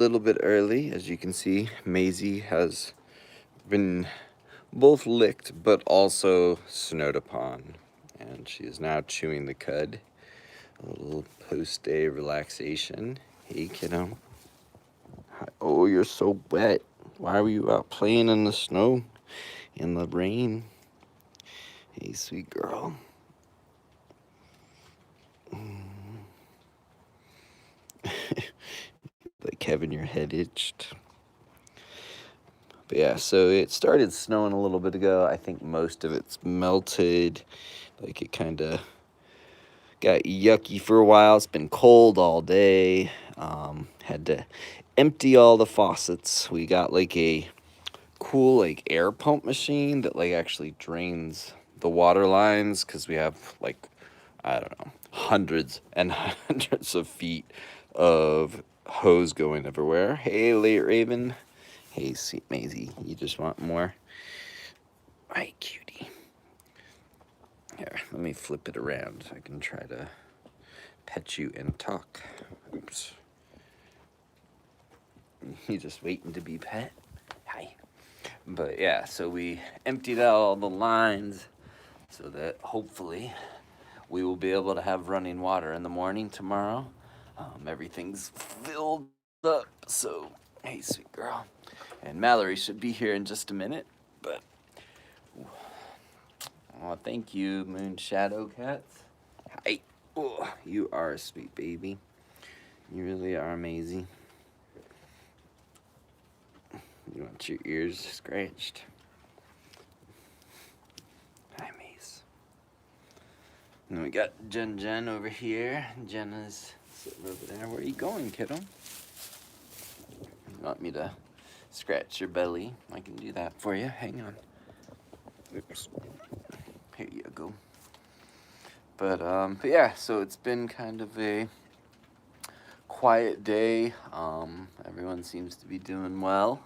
little bit early. As you can see, Maisie has been both licked but also snowed upon, and she is now chewing the cud. A little post-day relaxation. Hey, kiddo. Hi. Oh, you're so wet. Why were you out playing in the snow, in the rain? Hey, sweet girl. Like having your head itched. But yeah, so it started snowing a little bit ago. I think most of it's melted. Like it kind of got yucky for a while. It's been cold all day. Had to empty all the faucets. We got like a cool like air pump machine that like actually drains the water lines because we have like, I don't know, hundreds and hundreds of feet of hose going everywhere. Hey, late Raven. Hey, sweet Maisie, you just want more? Hi, cutie. Here, let me flip it around so I can try to pet you and talk. Oops. You just waiting to be pet? Hi. But yeah, so we emptied out all the lines so that hopefully we will be able to have running water in the morning tomorrow. Everything's filled up, so hey, sweet girl. And Mallory should be here in just a minute, but oh, thank you, Moon Shadow Cats. Hi. Oh, you are a sweet baby. You really are amazing. You want your ears scratched? Hi, Mace. And then we got Jen over here. Jenna's sitting over there. Where are you going, kiddo? You want me to scratch your belly? I can do that for you. Hang on. Oops. Here you go. But yeah, so it's been kind of a quiet day. Everyone seems to be doing well.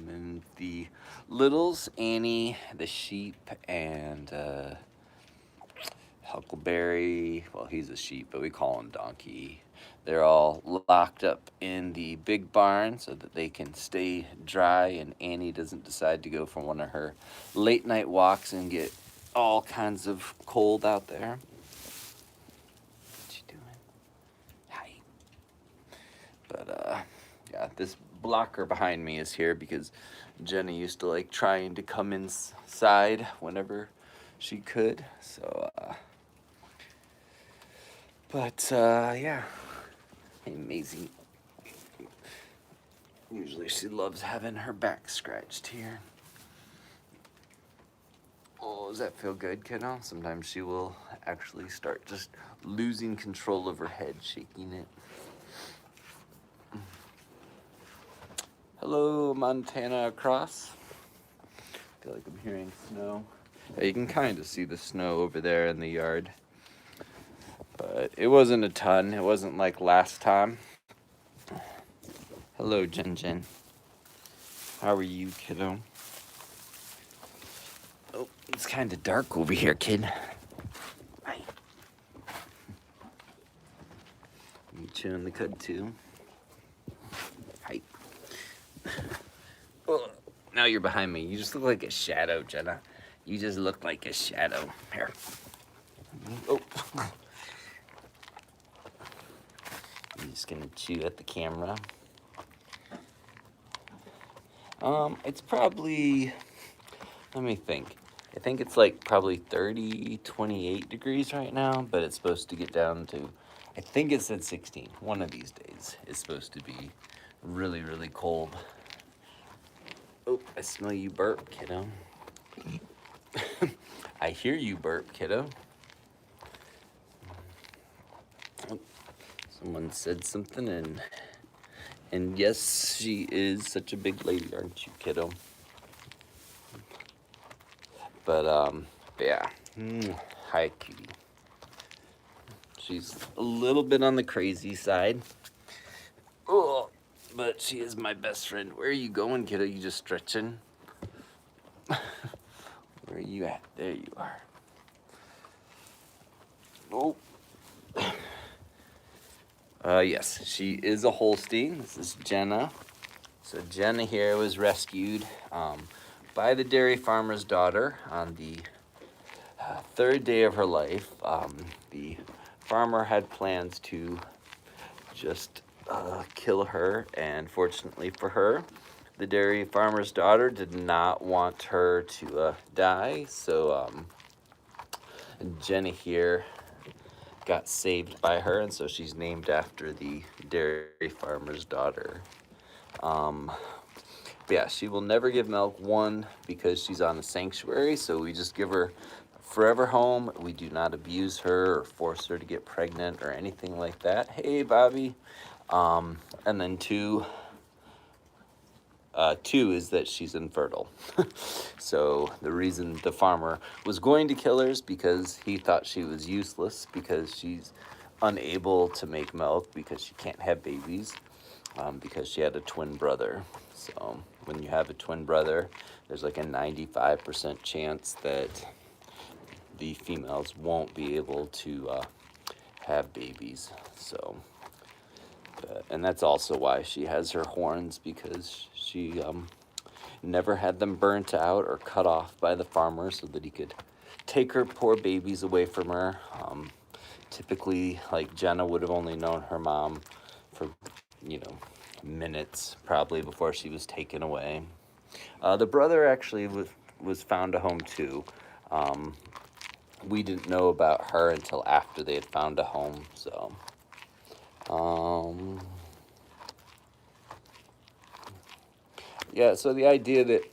And the littles, Annie, the sheep, and Huckleberry, well, he's a sheep, but we call him Donkey. They're all locked up in the big barn so that they can stay dry and Annie doesn't decide to go for one of her late night walks and get all kinds of cold out there. What you doing? Hi. But yeah, this blocker behind me is here because Jenny used to like trying to come inside whenever she could. So yeah. Hey, Maisie. Usually she loves having her back scratched here. Oh, does that feel good, kiddo? Sometimes she will actually start just losing control of her head, shaking it. Hello, Montana across. I feel like I'm hearing snow. Yeah, you can kind of see the snow over there in the yard. But it wasn't a ton. It wasn't like last time. Hello, Jen. How are you, kiddo? Oh, it's kind of dark over here, kid. Hi. You chewing the cud too? Hi. Oh, now you're behind me. You just look like a shadow, Jenna. You just look like a shadow. Here. Oh. I'm just gonna chew at the camera. It's probably, let me think. I think it's like probably 30, 28 degrees right now, but it's supposed to get down to, I think it said 16. One of these days it's supposed to be really, really cold. Oh, I smell you burp, kiddo. I hear you burp, kiddo. Oh, someone said something and yes, she is such a big lady, aren't you, kiddo? But yeah. Hi, cutie. She's a little bit on the crazy side. Oh, but she is my best friend. Where are you going, kiddo? You just stretching? Where are you at? There you are. Oh. Yes, she is a Holstein. This is Jenna. So Jenna here was rescued by the dairy farmer's daughter on the third day of her life. The farmer had plans to just kill her, and fortunately for her, the dairy farmer's daughter did not want her to die. So Jenna here got saved by her, and so she's named after the dairy farmer's daughter. Yeah, she will never give milk, one, because she's on a sanctuary, so we just give her a forever home. We do not abuse her or force her to get pregnant or anything like that. Hey, Bobby. And then two is that she's infertile. So the reason the farmer was going to kill her is because he thought she was useless, because she's unable to make milk, because she can't have babies, because she had a twin brother. So when you have a twin brother, there's like a 95% chance that the females won't be able to have babies. So, and that's also why she has her horns, because she never had them burnt out or cut off by the farmer so that he could take her poor babies away from her. Typically, like, Jenna would have only known her mom for, minutes probably before she was taken away. The brother actually was found a home too. We didn't know about her until after they had found a home. So, yeah, so the idea that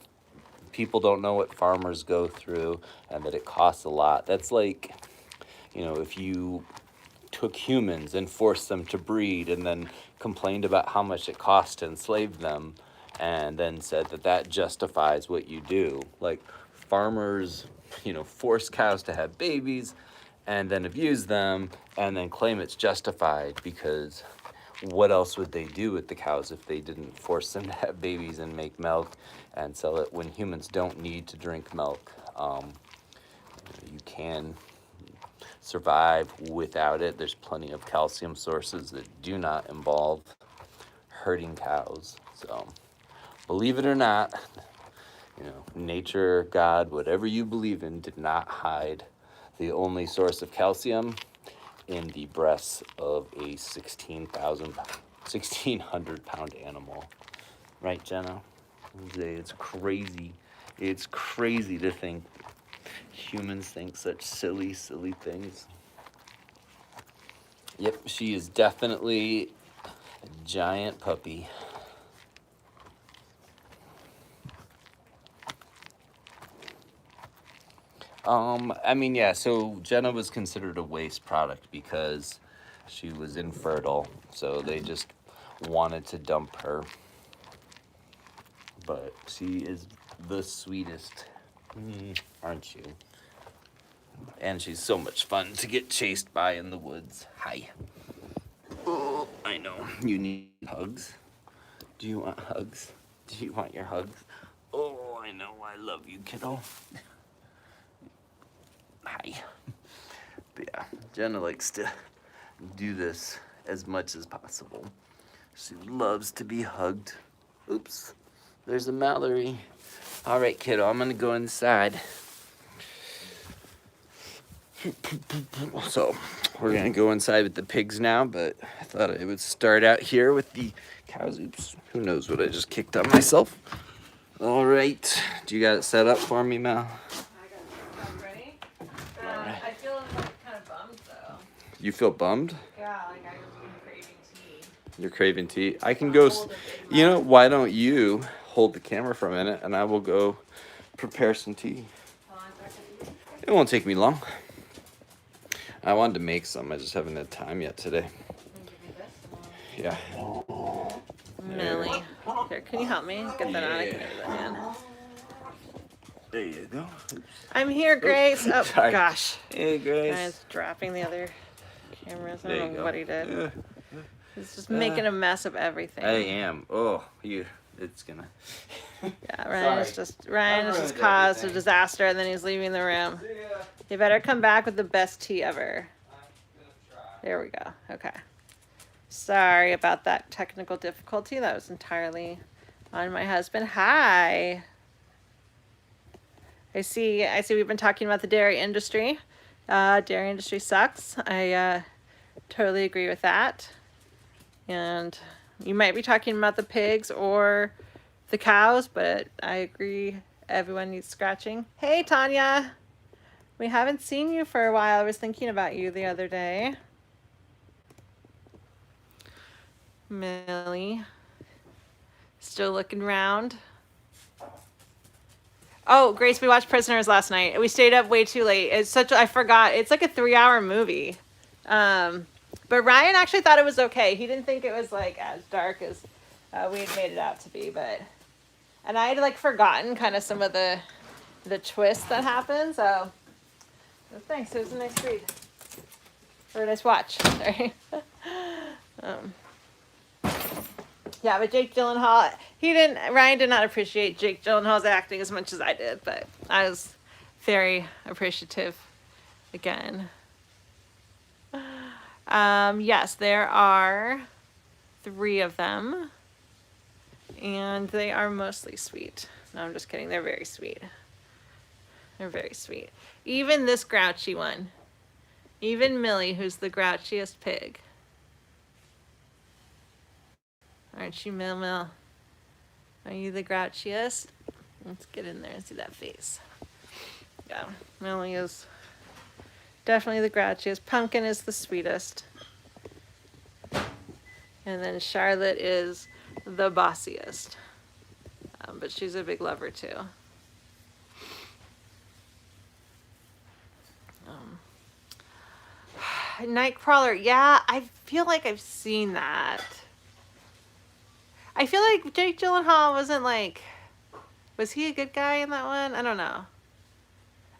people don't know what farmers go through and that it costs a lot, that's like, if you took humans and forced them to breed and then complained about how much it cost to enslave them and then said that justifies what you do. Like, farmers, force cows to have babies and then abuse them and then claim it's justified, because what else would they do with the cows if they didn't force them to have babies and make milk and sell it when humans don't need to drink milk? You can survive without it. There's plenty of calcium sources that do not involve herding cows. So, believe it or not, nature, God, whatever you believe in, did not hide the only source of calcium in the breasts of a 1,600 pound animal. Right, Jenna? It's crazy. It's crazy to think humans think such silly, silly things. Yep, she is definitely a giant puppy. Yeah, so Jenna was considered a waste product because she was infertile, so they just wanted to dump her. But she is the sweetest, aren't you? And she's so much fun to get chased by in the woods. Hi. Oh, I know. You need hugs. Do you want hugs? Do you want your hugs? Oh, I know. I love you, kiddo. Hi. But yeah, Jenna likes to do this as much as possible. She loves to be hugged. Oops, there's a Mallory. All right, kiddo, I'm gonna go inside. So, we're gonna go inside with the pigs now, but I thought I would start out here with the cows. Oops, who knows what I just kicked on myself. All right, do you got it set up for me, Mal? You feel bummed? Yeah, like I've been craving tea. You're craving tea? I can go, why don't you hold the camera for a minute and I will go prepare some tea. It won't take me long. I wanted to make some, I just haven't had time yet today. Yeah. Millie. Here, can you help me? Get that out. I can do that hand. There you go. Oops. I'm here, Grace. Oh, sorry. gosh. Hey, Grace. Guy's dropping the other cameras. I There don't you know go. what he did. He's just making a mess of everything. I am. Oh, it's gonna. Yeah, Ryan has just caused a disaster, and then he's leaving the room. You better come back with the best tea ever. There we go. Okay. Sorry about that technical difficulty. That was entirely on my husband. Hi. I see we've been talking about the dairy industry. Dairy industry sucks. I totally agree with that. And you might be talking about the pigs or the cows, but I agree everyone needs scratching. Hey, Tanya. We haven't seen you for a while. I was thinking about you the other day. Millie. Still looking around. Oh, Grace, we watched Prisoners last night. We stayed up way too late. I forgot. It's like a 3-hour movie. But Ryan actually thought it was okay. He didn't think it was like as dark as we had made it out to be, and I had like forgotten kind of some of the twists that happened. So thanks. It was a nice read or a nice watch. Sorry. Yeah, but Jake Gyllenhaal, Ryan did not appreciate Jake Gyllenhaal's acting as much as I did, but I was very appreciative again. Yes, there are 3 of them, and they are mostly sweet. No, I'm just kidding. They're very sweet. They're very sweet. Even this grouchy one. Even Millie, who's the grouchiest pig. Aren't you, Mill? Are you the grouchiest? Let's get in there and see that face. Yeah, Millie is definitely the grouchiest. Pumpkin is the sweetest. And then Charlotte is the bossiest. But she's a big lover too. Nightcrawler, yeah, I feel like I've seen that. I feel like Jake Gyllenhaal wasn't like, was he a good guy in that one? I don't know.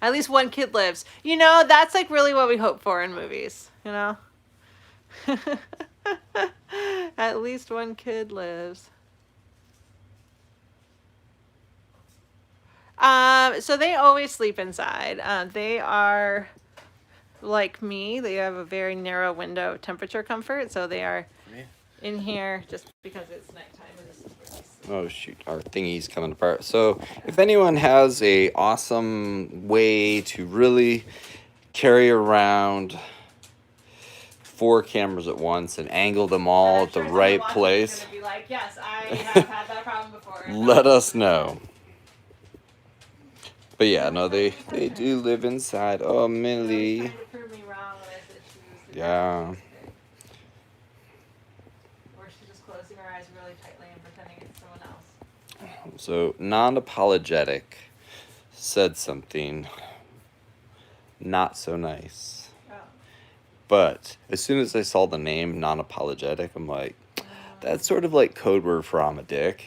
At least one kid lives. You know, that's like really what we hope for in movies, you know? At least one kid lives. So they always sleep inside. They are like me. They have a very narrow window of temperature comfort, so they are in here just because it's nighttime and this is really. Oh shoot, our thingy's coming apart. So if anyone has a awesome way to really carry around 4 cameras at once and angle them all at the right place, Gonna be like, yes, I have had that problem before. let us know. But yeah, no, they do live inside. Oh, Millie. Trying to prove me wrong when I said she was the Yeah. or she's just closing her eyes really tightly and pretending it's someone else. So non-apologetic said something not so nice. Oh. But as soon as I saw the name non-apologetic, I'm like, that's sort of like code word for I'm a dick.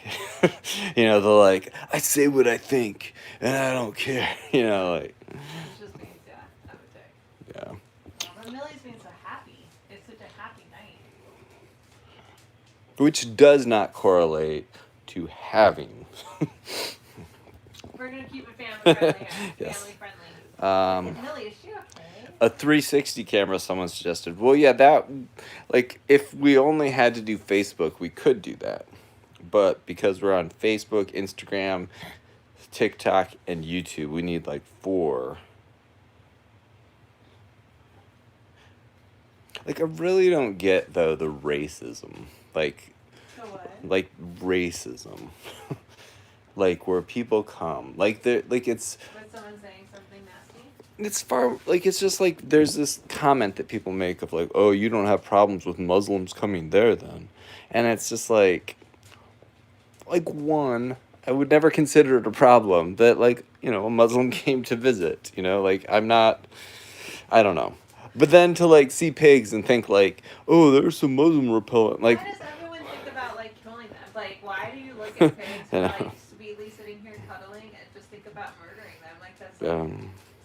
You know, they're like, I say what I think and I don't care. You know, like. It just means, yeah, I'm a dick. Yeah. But Millie's being so happy. It's such a happy night. Which does not correlate to having. We're going to keep it family friendly here. Yes. Family friendly. Millie, is she okay? A 360 camera someone suggested. Well, yeah, that, like, if we only had to do Facebook, we could do that. But because we're on Facebook, Instagram, TikTok, and YouTube, we need like 4. Like, I really don't get, though, the racism. Like, So what? like racism. Like, where people come. Like, they're, like, it's... Was someone saying something nasty? It's far, like, it's just like, there's this comment that people make of like, oh, you don't have problems with Muslims coming there then. And it's just like, one, I would never consider it a problem that, like, you know, a Muslim came to visit, you know, like, I don't know. But then to, like, see pigs and think, like, oh, there's some Muslim repellent, like. Why does everyone think about, like, killing them? Like, why do you look at pigs and, like, sweetly sitting here cuddling and just think about murdering them? Like, that's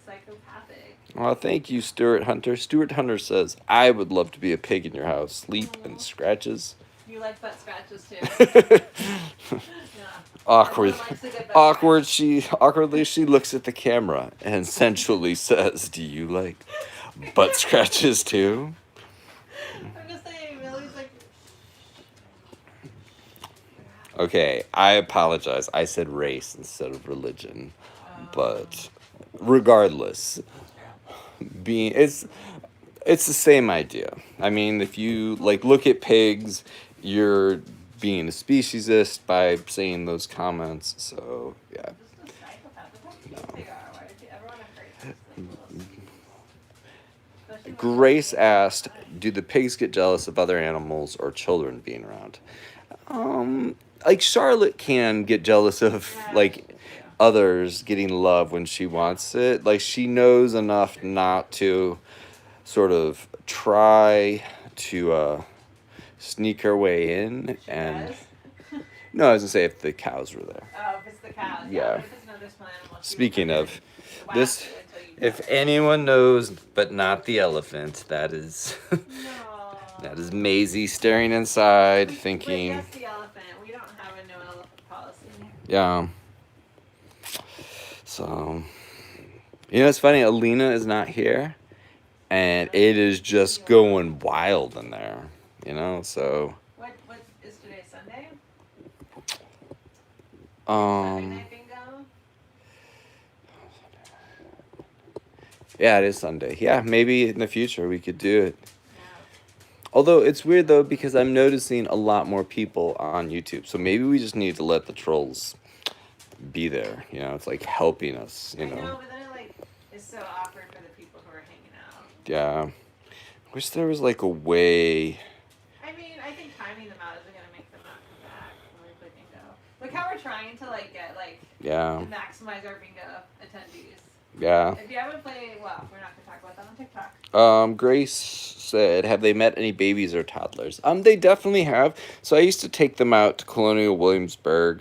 psychopathic. Well, thank you, Stuart Hunter. Stuart Hunter says, I would love to be a pig in your house. Sleep and scratches. You like butt scratches, too. Yeah. Awkward. Everyone likes a good butt scratch. Awkwardly, she looks at the camera and sensually says, do you like butt scratches too? I'm just saying, Millie's like, Okay, I apologize. I said race instead of religion. But regardless, being it's the same idea. I mean, if you like look at pigs, you're being a speciesist by saying those comments. So yeah. Just a psychopath. Look how cute they are. Why is everyone afraid of this little especially when Grace asked, "Do the pigs get jealous of other animals or children being around?" Like Charlotte can get jealous of like others getting love when she wants it. Like she knows enough not to sort of try to sneak her way in. She And does? no, I was gonna say if the cows were there. Oh, if it's the cows. Yeah. But if it's another small animal, she Speaking will of whack this, you until you if die. anyone knows, but not the elephant, that is No. that is Maisie staring inside, Wait, thinking, yes, the elephant. We don't have a no elephant policy. yeah. So, it's funny. Alina is not here, and it is just going wild in there. So What is today, Sunday? Saturday um, night bingo? yeah, it is Sunday. Yeah, maybe in the future we could do it. Yeah. Although it's weird though because I'm noticing a lot more people on YouTube. So maybe we just need to let the trolls be there. It's like helping us. I know, but then it's so awkward for the people who are hanging out. Yeah. Wish there was like a way. I mean, I think timing them out isn't gonna make them not come back when we play bingo. Look how we're trying to get Yeah. maximize our bingo attendees. Yeah. If you haven't played, well, we're not gonna talk about that on TikTok. Grace said, "Have they met any babies or toddlers?" They definitely have. So I used to take them out to Colonial Williamsburg,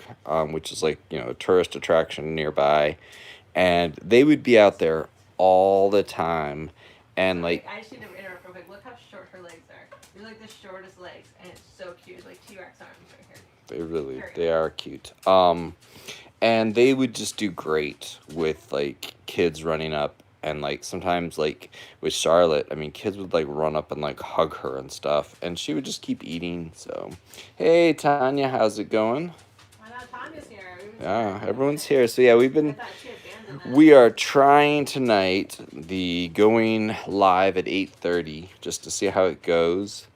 which is like a tourist attraction nearby, and they would be out there all the time, and like I just need to interrupt real quick. Look how short her legs are. They're like the shortest legs, and it's so cute. It's like T-Rex arms right here. they are cute. And they would just do great with like kids running up. And like sometimes like with Charlotte, I mean kids would like run up and like hug her and stuff, and she would just keep eating. So, hey Tanya, how's it going? I know Tanya's here. Yeah, everyone's here. So yeah, I thought she abandoned us. we are trying tonight the going live at 8:30 just to see how it goes.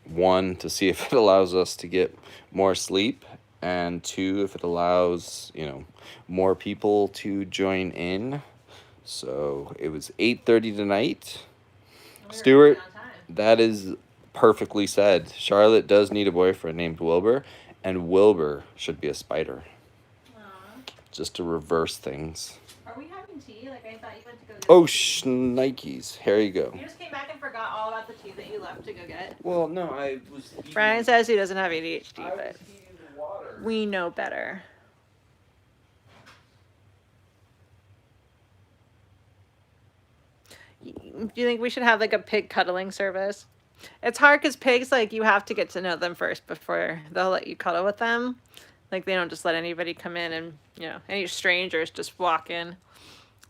One, to see if it allows us to get more sleep, and two, if it allows more people to join in. So it was 8:30 tonight. We were Stuart, on time. that is perfectly said. Charlotte does need a boyfriend named Wilbur, and Wilbur should be a spider, Aw. just to reverse things. Are we having tea? Like I thought you went to go get Oh, tea. Nikes. Here you go. You just came back and forgot all about the tea that you left to go get. Well, no, I was. Brian says he doesn't have ADHD, I was but heating the water. we know better. Do you think we should have like a pig cuddling service? It's hard because pigs, like, you have to get to know them first before they'll let you cuddle with them. Like, they don't just let anybody come in and, any strangers just walk in.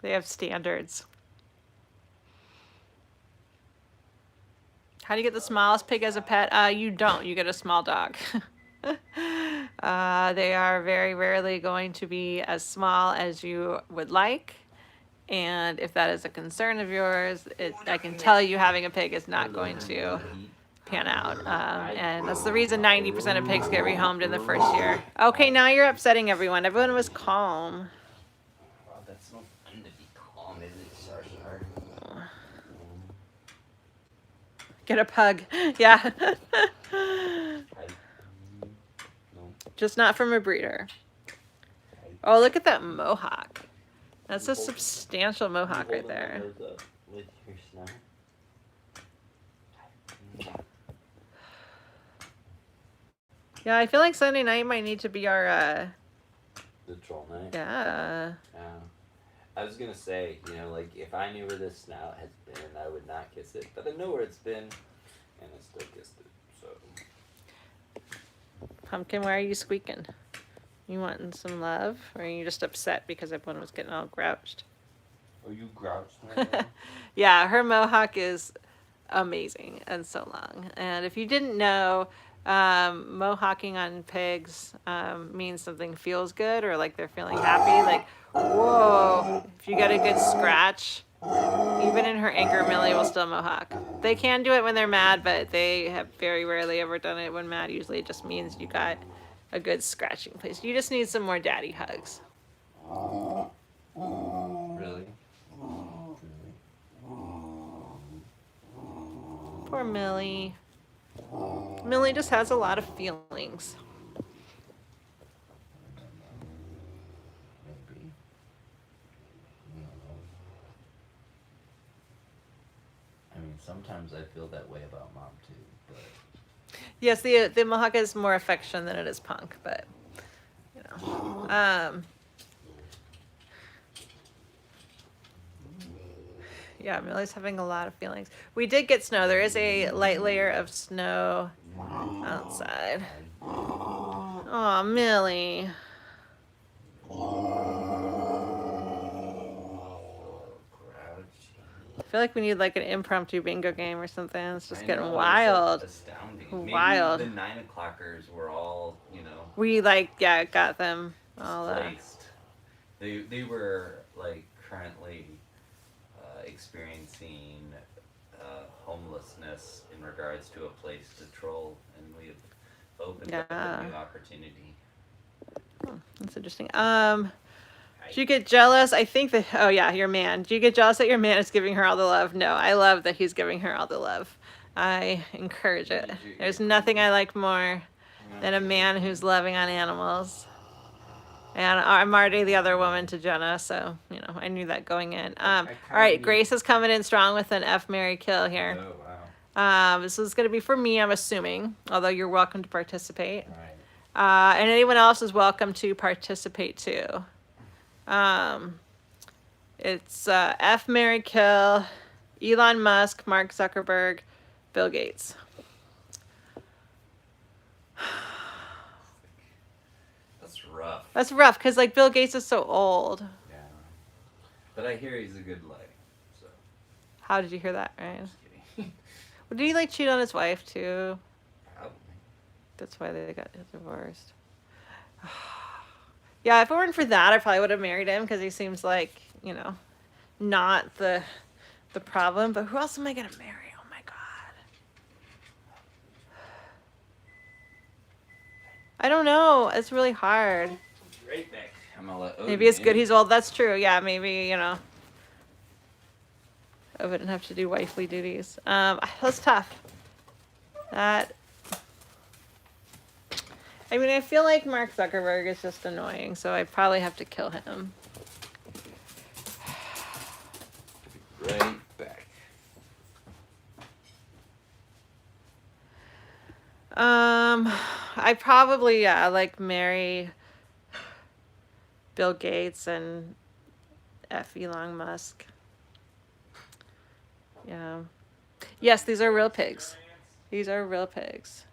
They have standards. How do you get the smallest pig as a pet? You don't. You get a small dog. They are very rarely going to be as small as you would like. And if that is a concern of yours, I can tell you having a pig is not going to pan out. And that's the reason 90% of pigs get rehomed in the first year. Okay, now you're upsetting everyone. Everyone was calm. Wow, that's no fun to be calm, is it, Sar? Get a pug. Yeah. Just not from a breeder. Oh, look at that mohawk. That's a substantial mohawk right there. With your snout. Yeah, I feel like Sunday night might need to be our, The troll night? yeah. I was gonna say, like, if I knew where this snout has been, I would not kiss it. But I know where it's been, and I still kissed it, so. Pumpkin, why are you squeaking? You wanting some love? Or are you just upset because everyone was getting all grouched? Are you grouched? Yeah, her mohawk is amazing and so long. And if you didn't know, Mohawking on pigs means something feels good or like they're feeling happy. Like, whoa, if you get a good scratch, even in her anger, Millie will still mohawk. They can do it when they're mad, but they have very rarely ever done it when mad. Usually it just means you got a good scratching place. You just need some more daddy hugs. Really? Poor Millie. Millie just has a lot of feelings. Maybe. I mean, sometimes I feel that way about Mom too, but Yes, the mohawk is more affection than it is punk, but you know. Yeah, Millie's having a lot of feelings. We did get snow. There is a light layer of snow outside. Oh, Millie. I feel like we need like an impromptu bingo game or something. It's just getting wild. Astounding. Wild. Maybe the 9 o'clockers were all, We like got them all. displaced. They were like currently experiencing homelessness in regards to a place to troll, and we have opened up a new opportunity. That's interesting. Do you get jealous? I think that, oh yeah, your man. Do you get jealous that your man is giving her all the love? No, I love that he's giving her all the love. I encourage it. There's nothing I like more than a man who's loving on animals. And I'm already the other woman to Jenna, so, I knew that going in. All right, Grace is coming in strong with an F, Marry, Kill here. Oh, wow. This is going to be for me, I'm assuming, although you're welcome to participate. Right. And anyone else is welcome to participate too. It's F, Marry, Kill, Elon Musk, Mark Zuckerberg, Bill Gates. That's rough. That's rough because like Bill Gates is so old. Yeah. But I hear he's a good life. So. How did you hear that, Ryan? Just kidding. Well, did he like cheat on his wife too? Probably. That's why they got divorced. Yeah, if it weren't for that, I probably would have married him because he seems like, not the problem. But who else am I gonna marry? Oh my god. I don't know. It's really hard. Right back. I'm gonna let Odin Maybe it's good in. he's old. That's true. Yeah, maybe, I wouldn't have to do wifely duties. That's tough. I feel like Mark Zuckerberg is just annoying, so I probably have to kill him. Right back. I probably, like marry Bill Gates and F. Elon Musk. Yeah. Yes, these are real pigs. These are real pigs.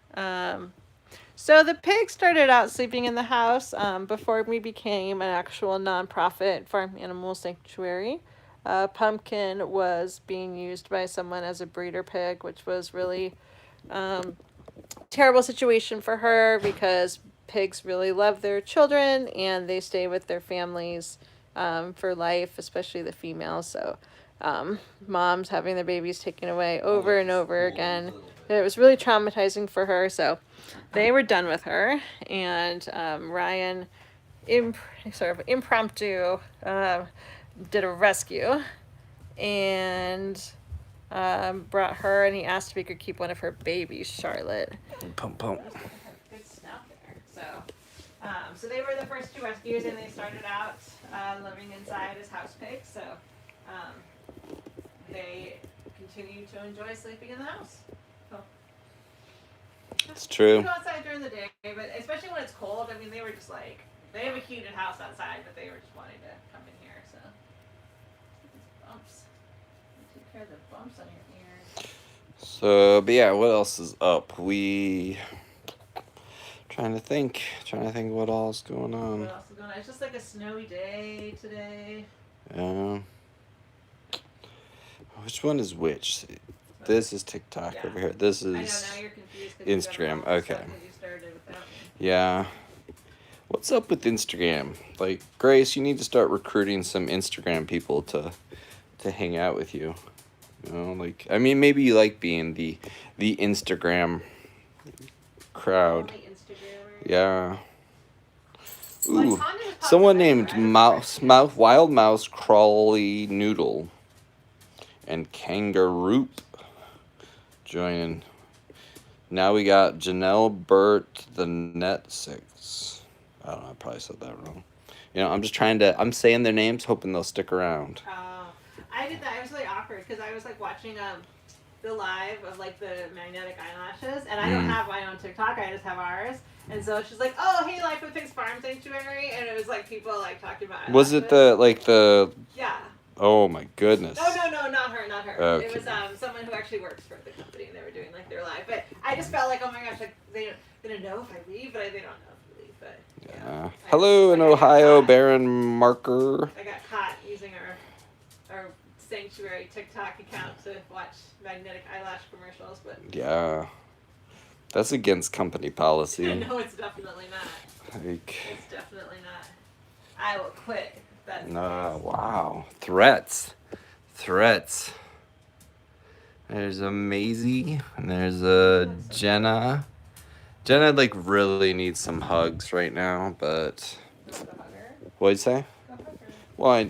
So the pig started out sleeping in the house before we became an actual nonprofit farm animal sanctuary. Pumpkin was being used by someone as a breeder pig, which was really terrible situation for her because pigs really love their children and they stay with their families for life, especially the females. So moms having their babies taken away over and over again. It was really traumatizing for her. So they were done with her, and Ryan sort of impromptu did a rescue and brought her, and he asked if he could keep one of her babies, Charlotte. Pump, pump. Good snout there. So they were the first two rescues, and they started out living inside as house pigs. So they continue to enjoy sleeping in the house. It's true. They go outside during the day, but especially when it's cold. They were just like, they have a heated house outside, but they were just wanting to come in here. So these bumps. Take care of the bumps on your ears. So, but yeah, what else is up? Trying to think what all's going on. What else is going on? It's just like a snowy day today. Which one is which? but This is TikTok Yeah. over here. This I know is now you're confused because Instagram. Okay. you started without me. Yeah. What's up with Instagram? Like, Grace, you need to start recruiting some Instagram people to hang out with you. You know, like, I mean, maybe you like being the Instagram crowd. Only Instagrammer. Yeah. Well, Ooh, Tanya was someone popular named everywhere. Wild Mouse Crawly Noodle and Kangaroo joining. Now we got Janelle Burt, the Net Six. I don't know, I probably said that wrong. You know, I'm saying their names, hoping they'll stick around. Oh, I did that. I was really awkward because I was like watching the live of like the magnetic eyelashes, and I don't have my own TikTok. I just have ours. And so she's like, "Oh, hey, Life with Pigs Farm Sanctuary," and it was like people like talking about. Was it eyelashes. the? Yeah. Oh my goodness. No, not her. Okay. It was someone who actually works for the company, and they were doing like their live. But I just felt like, oh my gosh, like they don't know if I leave, but they don't know if I leave. But yeah. Hello in Ohio, Baron Marker. I got caught using our Sanctuary TikTok account to watch magnetic eyelash commercials, but Yeah. That's against company policy. no, it's definitely not. Like, It's definitely not. I will quit. That's no, wow. Threats. There's a Maisie and there's a Jenna. Jenna like really needs some hugs right now, but what'd you say? Well, I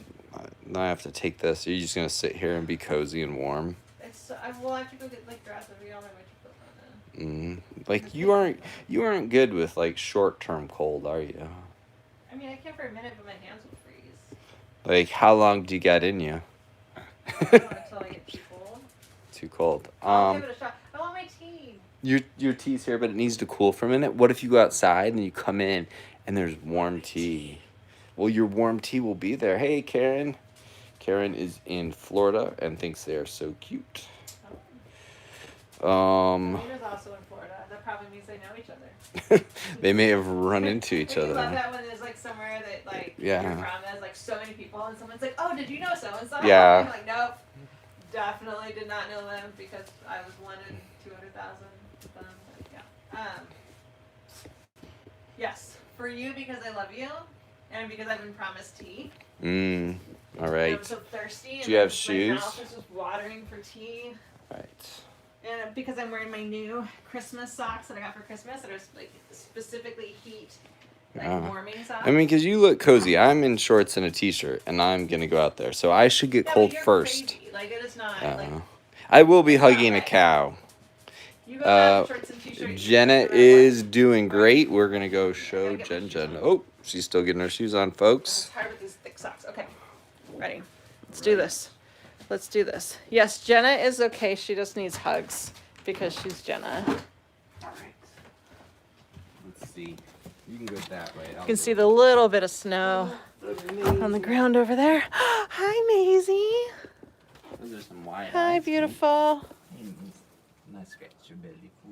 have to take this. Are you just gonna sit here and be cozy and warm? I have to go get like dressed. I'll be on my way to put on. Like you aren't good with like short-term cold, are you? I mean, I can for a minute, but my hands will freeze. Like how long do you got in you? Until I get too cold. Too cold. I'll give it a shot. I want my tea. Your tea's here, but it needs to cool for a minute. What if you go outside and you come in and there's warm tea? Well, your warm tea will be there. Hey, Karen. Karen is in Florida and thinks they are so cute. Lena's also in Florida. That probably means they know each other. They may have run into each I other. love that when there's like somewhere that like Yeah. you're from, there's like so many people, and someone's like, "Oh, did you know so and so?" Yeah. I'm like, nope, definitely did not know them because I was 1 in 200,000 with them. But yeah. Yes, for you because I love you, and because I've been promised tea. All right. I'm so thirsty. Do you have My shoes? mouth is just watering for tea. Right. And because I'm wearing my new Christmas socks that I got for Christmas that are like specifically heat, like warming socks. I mean, because you look cozy. I'm in shorts and a t-shirt, and I'm going to go out there. So I should get Yeah, cold but you're first. Crazy. Like, it is not. Like, I will be it's not hugging a right. cow. You go out in shorts and t-shirt. Jenna is doing great. We're going to go show Jen. Oh, she's still getting her shoes on, folks. It's hard with these thick socks. Okay. Ready. Let's do this. Let's do this. Yes, Jenna is okay. She just needs hugs because she's Jenna. All right. Let's see. You can go that way. You can see the little bit of snow on the ground over there. Hi, Maisie. Those are some wide Hi, eyes. beautiful. Nice scratch your belly for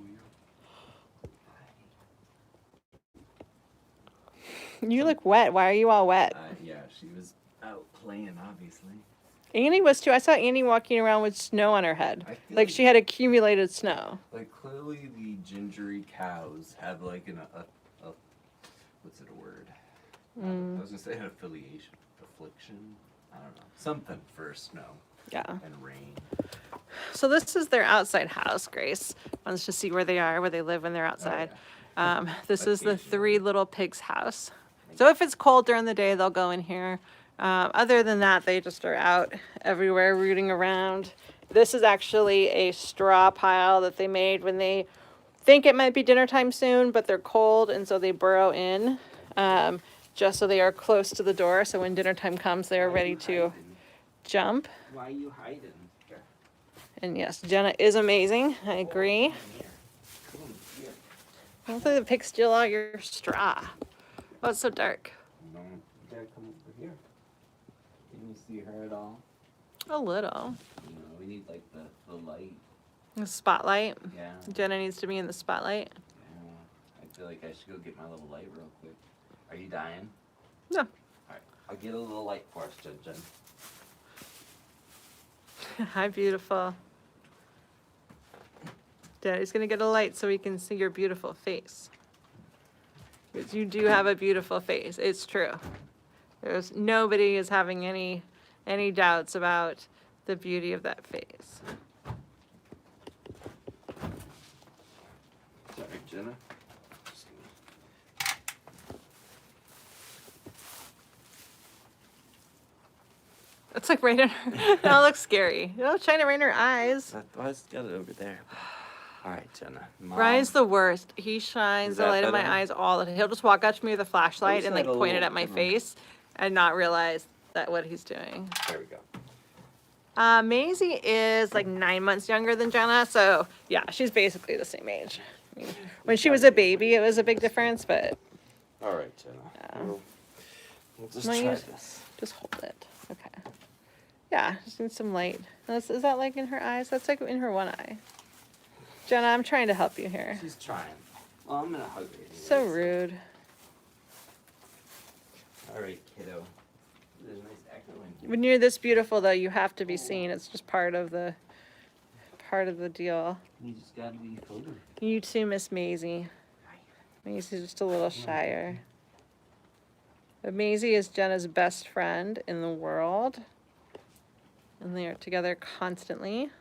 you. You look wet. Why are you all wet? Yeah, she was out playing, obviously. Annie was too. I saw Annie walking around with snow on her head. I feel Like she had accumulated snow. Like clearly the gingery cows have like a what's it a word? I was gonna say an affliction. I don't know. Something for snow. Yeah. And rain. So this is their outside house, Grace. Wants to see where they are, where they live when they're outside. This is the Three Little Pigs house. So if it's cold during the day, they'll go in here. Other than that, they just are out everywhere rooting around. This is actually a straw pile that they made when they think it might be dinner time soon, but they're cold, and so they burrow in just so they are close to the door. So when dinner time comes, they are ready to jump. Why are you hiding? And yes, Jenna is amazing. I agree. Hopefully the pigs steal out your straw. Oh, it's so dark. No, you gotta come over here. Can you see her at all? A little. You know, we need like the light. The spotlight. Yeah. Jenna needs to be in the spotlight. Yeah. I feel like I should go get my little light real quick. Are you dying? No. Alright. I'll get a little light for us, Jen. Hi, beautiful. Daddy's gonna get a light so we can see your beautiful face. Because you do have a beautiful face. It's true. Nobody is having any doubts about the beauty of that face. Sorry, Jenna. It's like right in her. That looks scary. You know, trying to rain her eyes. I just got it over there. All right, Jenna. Mom. Ryan's the worst. He shines Is the that light in my better? eyes all the time. He'll just walk up to me with a flashlight Where's and that like point it little at my camera? face and not realize that what he's doing. There we go. Maisie is like 9 months younger than Jenna, so yeah, she's basically the same age. I mean, when she was a baby, it was a big difference, but All right, Jenna. We'll just Well, try you- this. just hold it. Okay. Yeah, just need some light. Is that like in her eyes? That's like in her one eye. Jenna, I'm trying to help you here. She's trying. Well, I'm gonna hug her. So anyways. rude. All right, kiddo. There's a nice echo in here. When you're this beautiful, though, you have to be seen. It's just part of the deal. You just gotta be photographed. You too, Miss Maisie. Maisie's just a little shyer. But Maisie is Jenna's best friend in the world. And they are together constantly.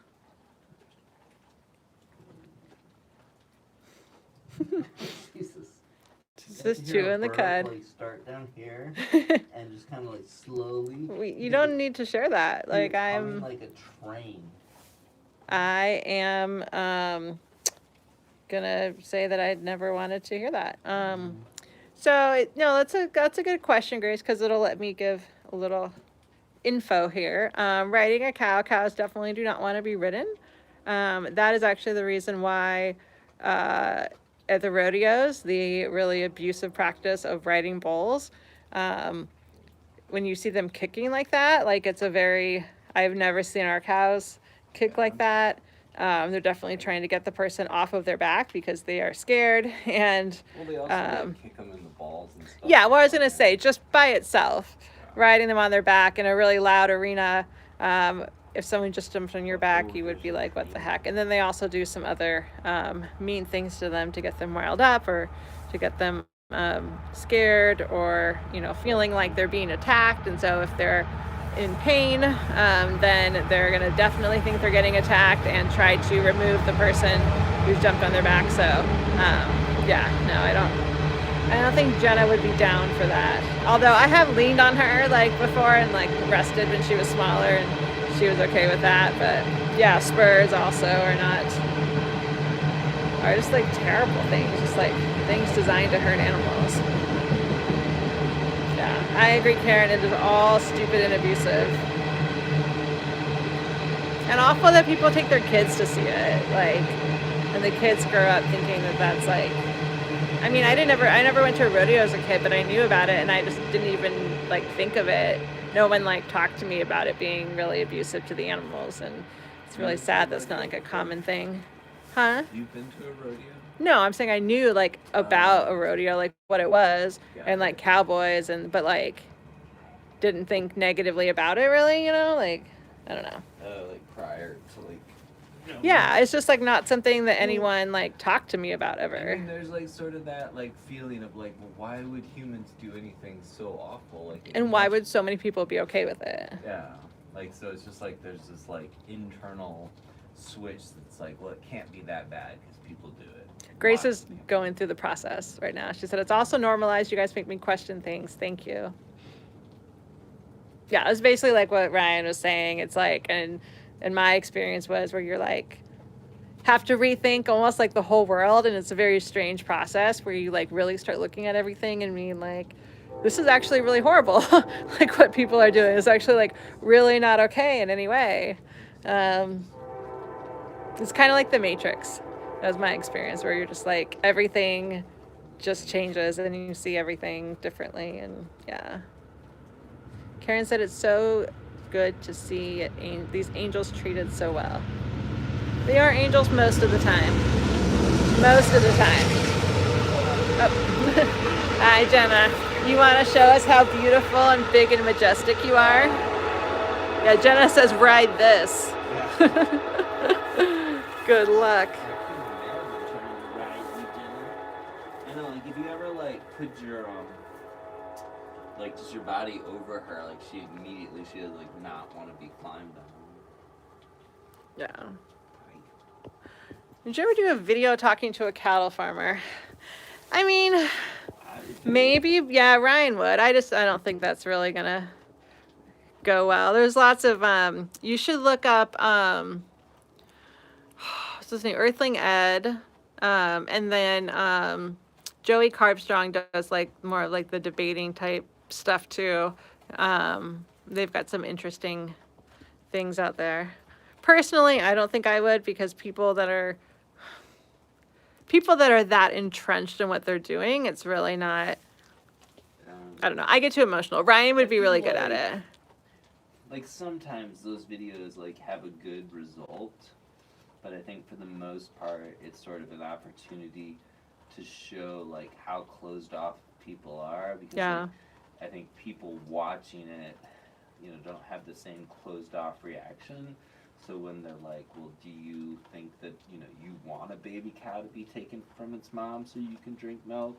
Jesus. She's just chewing the cud. Like start down here and just kind of like slowly. You don't need to share that. Like coming like a train. I am gonna say that I'd never wanted to hear that. No, that's a good question, Grace, because it'll let me give a little info here. Riding a cow, cows definitely do not want to be ridden. That is actually the reason why at the rodeos, the really abusive practice of riding bulls, when you see them kicking like that, like I've never seen our cows kick like that. They're definitely trying to get the person off of their back because they are scared. And Well, they also like, kick them in the balls and stuff. yeah, what I was gonna say, just by itself, riding them on their back in a really loud arena, if someone just jumped on your back, you would be like, what the heck? And then they also do some other mean things to them to get them riled up or to get them scared or, feeling like they're being attacked. And so if they're in pain, then they're going to definitely think they're getting attacked and try to remove the person who's jumped on their back. So, I don't think Jenna would be down for that. Although I have leaned on her like before and like rested when she was smaller and she was okay with that. But yeah, spurs also are just like terrible things, just like things designed to hurt animals. Yeah, I agree, Karen. It is all stupid and abusive. And awful that people take their kids to see it, and the kids grow up thinking that that's like. I mean, I never went to a rodeo as a kid, but I knew about it, and I just didn't even think of it. No one talked to me about it being really abusive to the animals, and it's really sad that's not a common thing. Huh? You've been to a rodeo? No, I'm saying I knew about a rodeo, what it was, and cowboys, but didn't think negatively about it really, I don't know. Prior to Yeah, it's just not something that anyone talked to me about ever. I mean, there's sort of that feeling of well, why would humans do anything so awful? And why would so many people be okay with it? Yeah, so it's just there's this internal switch that's well, it can't be that bad because people do it. Grace Why? is going through the process right now. She said, it's also normalized. You guys make me question things. Thank you. Yeah, it's basically what Ryan was saying. It's and my experience was where you're have to rethink almost the whole world. And it's a very strange process where you really start looking at everything and being this is actually really horrible. What people are doing is actually really not okay in any way. It's kind of like the Matrix. That was my experience where you're just everything just changes and you see everything differently. And yeah. Karen said it's so good to see these angels treated so well. They are angels most of the time. Most of the time. Oh. Hi, Jenna. You want to show us how beautiful and big and majestic you are? Yeah, Jenna says ride this. Good luck. put your like just your body over her, like she would like not want to be climbed on. Yeah. Right. Did you ever do a video talking to a cattle farmer? I mean, I would do it. maybe, yeah, Ryan would. I don't think that's really gonna go well. There's lots of, you should look up, what's his name? Earthling Ed. And then, Joey Carbstrong does like more like the debating type stuff too. They've got some interesting things out there. Personally, I don't think I would, because people that are that entrenched in what they're doing, it's really not, I don't know. I get too emotional. Ryan would be really good at it. Like sometimes those videos like have a good result, but I think for the most part it's sort of an opportunity to show like how closed off people are, because Yeah. like, I think people watching it, don't have the same closed off reaction. So when they're like, well, do you think that, you want a baby cow to be taken from its mom so you can drink milk?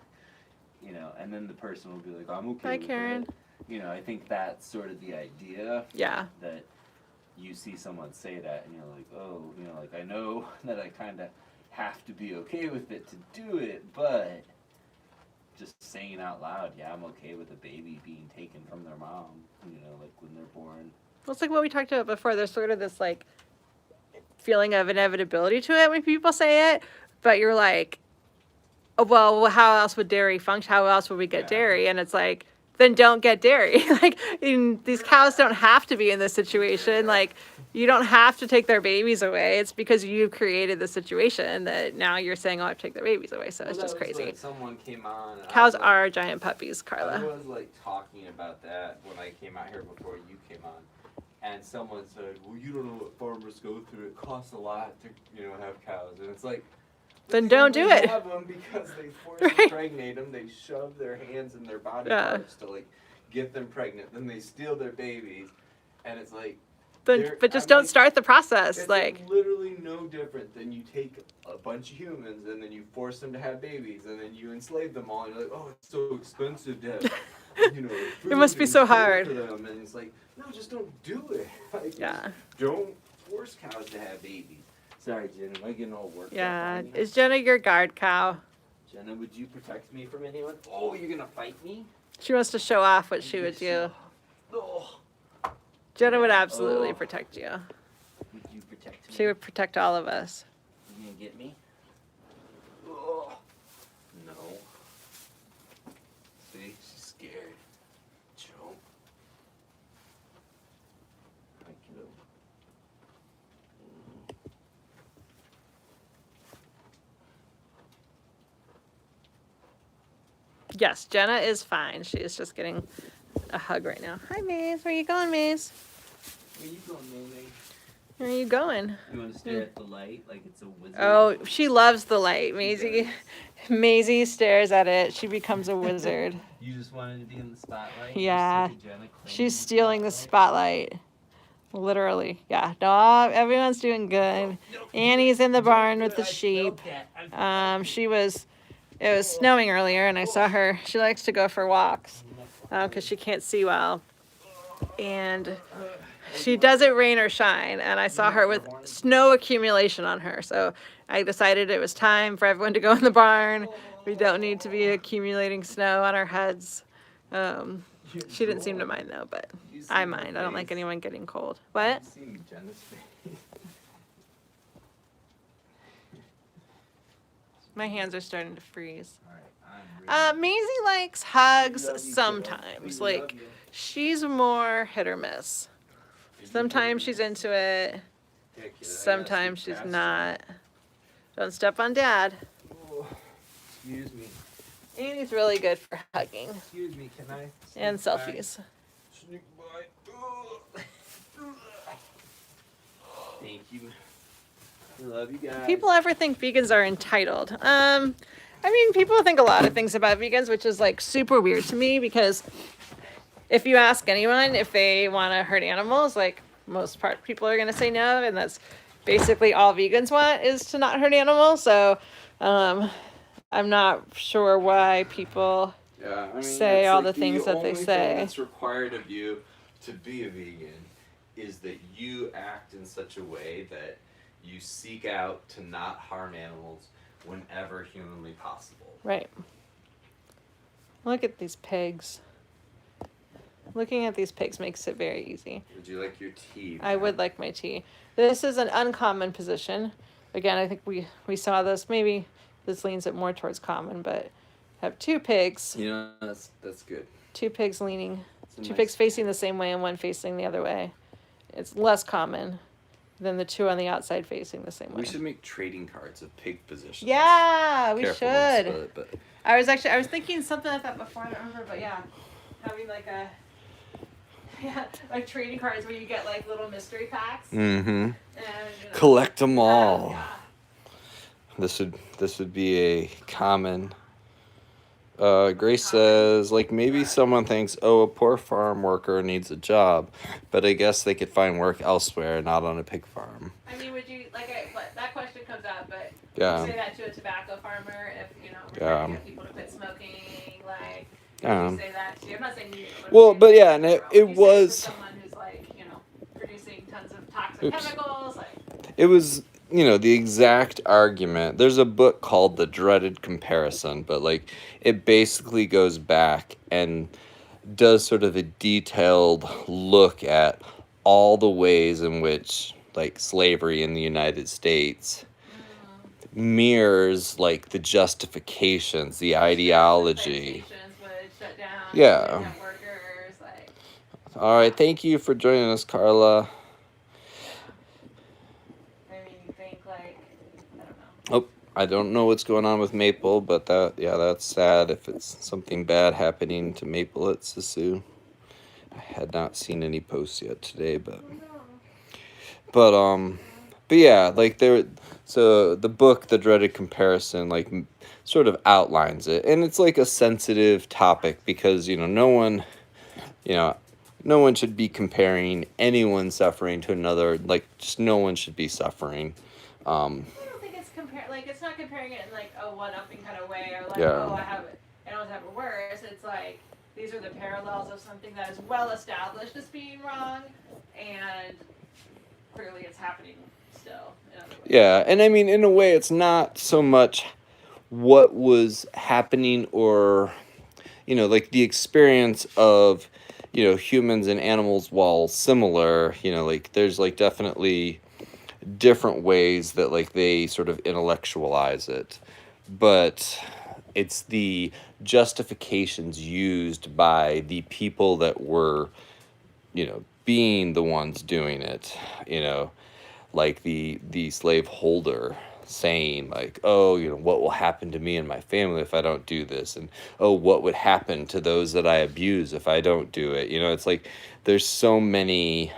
And then the person will be like, I'm okay Hi, with Karen. it. I think that's sort of the idea. Yeah. That you see someone say that and you're like, oh, like I know that I kind of have to be okay with it to do it, but just saying out loud, yeah, I'm okay with a baby being taken from their mom, like when they're born. Well, it's like what we talked about before. There's sort of this like feeling of inevitability to it when people say it, but you're like, oh, well, how else would dairy function? How else would we get Yeah. dairy? And it's like, then don't get dairy. Like, these cows don't have to be in this situation. Like, you don't have to take their babies away. It's because you've created the situation that now you're saying, oh, I have to take their babies away. So it's just crazy. Someone came on. And Cows I was, like, are giant puppies, I Carla. was like talking about that when I came out here before you came on. And someone said, well, you don't know what farmers go through. It costs a lot to, have cows. And it's like, Then they don't do only it. have them because they force Right. impregnate them. They shove their hands in their body Yeah. parts to like get them pregnant. Then they steal their babies, and it's like, But just I'm don't like, start the process. it's Like, literally no different than you take a bunch of humans and then you force them to have babies and then you enslave them all. And you're like, oh, it's so expensive to have, It must food be and so care hard. for them. And it's like, no, just don't do it. Like, just yeah. don't force cows to have babies. Sorry, Jen, am I getting all worked up Yeah. on you? Is Jenna your guard cow? Jenna, would you protect me from anyone? Oh, you're gonna fight me? She wants to show off what she would do. Oh. Jenna would absolutely Oh. protect you. Would you protect me? She would protect all of us. You gonna get me? Oh. No. See, she's scared. Joe. Thank you. Yes, Jenna is fine. She is just getting a hug right now. Hi, Maze. Where you going, Maze? Where you going, Mimi? Where are you going? You wanna stare at the light like it's a wizard? Oh, she loves the light. Maisie, Maisie stares at it. She becomes a wizard. You just wanted to be in the spotlight? Yeah. You're sick of Jenna claiming She's stealing the spotlight. Literally. Yeah. No, everyone's doing good. Annie's in the barn with the sheep. It was snowing earlier and I saw her. She likes to go for walks because she can't see well. And she does it rain or shine. And I saw her with snow accumulation on her. So I decided it was time for everyone to go in the barn. We don't need to be accumulating snow on our heads. She didn't seem to mind though, but I mind. I don't like anyone getting cold. What? You see Jenna's face. My hands are starting to freeze. Alright, Maisie likes hugs sometimes. Like, she's more hit or miss. Sometimes she's into it. Sometimes she's not. Don't step on Dad. Oh, excuse me. Annie's really good for hugging Excuse me, can I? and sneak by? selfies. Sneak by. Thank you. I love you guys. People ever think vegans are entitled? I mean, people think a lot of things about vegans, which is like super weird to me because if you ask anyone if they want to hurt animals, like people are going to say no, and that's basically all vegans want is to not hurt animals. So I'm not sure why people Yeah, I mean, say it's all like the things that they only thing say. that's required of you to be a vegan is that you act in such a way that you seek out to not harm animals whenever humanly possible. Right. Look at these pigs. Looking at these pigs makes it very easy. Would you like your tea? I would like my tea. This is an uncommon position. Again, I think we saw this. Maybe this leans it more towards common, but have two pigs. You know, that's good. Two pigs leaning. It's a Two nice- pigs facing the same way and one facing the other way. It's less common than the two on the outside facing the same way. We should make trading cards of pig positions. Yeah, we Careful, don't should. spill it, but I was thinking something like that before. I don't remember, but yeah, having like like trading cards where you get like little mystery packs and you know, collect them all. yeah. This would be a common. Grace says, like, maybe someone thinks, oh, a poor farm worker needs a job, but I guess they could find work elsewhere, not on a pig farm. I mean, would you that question comes up, but Yeah. would you say that to a tobacco farmer if you know we're Yeah. trying to get people to quit smoking? Like, Yeah. would you say that to? I'm not saying you. Well, I'm but saying yeah, and in it general. Would you say it to was. someone who's like producing tons of toxic Oops. chemicals, like. It was, the exact argument. There's a book called The Dreaded Comparison, but like it basically goes back and does sort of a detailed look at all the ways in which like slavery in the United States mirrors like the justifications, the ideology. Would shut down. Yeah. Immigrant workers, like. All right, thank you for joining us, Carla. I mean, you think like, I don't know. Oh, I don't know what's going on with Maple, but that's sad if it's something bad happening to Maple at Sisu. I had not seen any posts yet today, but yeah, like so the book, The Dreaded Comparison, like sort of outlines it, and it's like a sensitive topic because no one should be comparing anyone's suffering to another. Like, just no one should be suffering. I don't think it's it's not comparing it in like a one-upping kind of way, or like, Yeah. oh, I don't have it worse. It's like, these are the parallels of something that is well established as being wrong, and clearly it's happening still. In other ways. Yeah, and I mean, in a way, it's not so much what was happening or, like the experience of, humans and animals, while similar, like there's like definitely different ways that like they sort of intellectualize it. But it's the justifications used by the people that were, being the ones doing it, like the slave holder saying like, oh, what will happen to me and my family if I don't do this, and oh, what would happen to those that I abuse if I don't do it. It's like there's so many,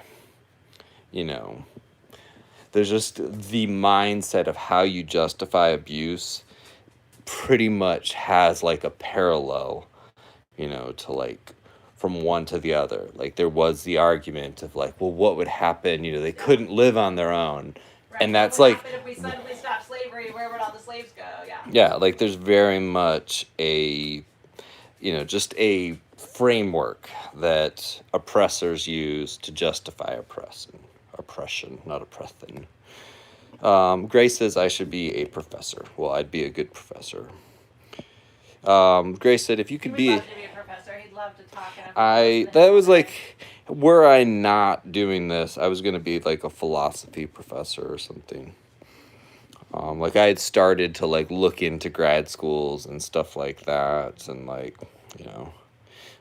there's just the mindset of how you justify abuse pretty much has like a parallel, to like from one to the other. Like there was the argument of like, well, what would happen? They couldn't live on their own. Right. And What that's would like, happen if we suddenly stopped slavery? Where would all the slaves go? Yeah. yeah, like there's very much a, just a framework that oppressors use to justify oppression, not oppressing. Grace says I should be a professor. Well, I'd be a good professor. Grace said if you could He be. would love to be a professor. He'd love to talk. That was like, were I not doing this, I was going to be like a philosophy professor or something. Like I had started to like look into grad schools and stuff like that, and like,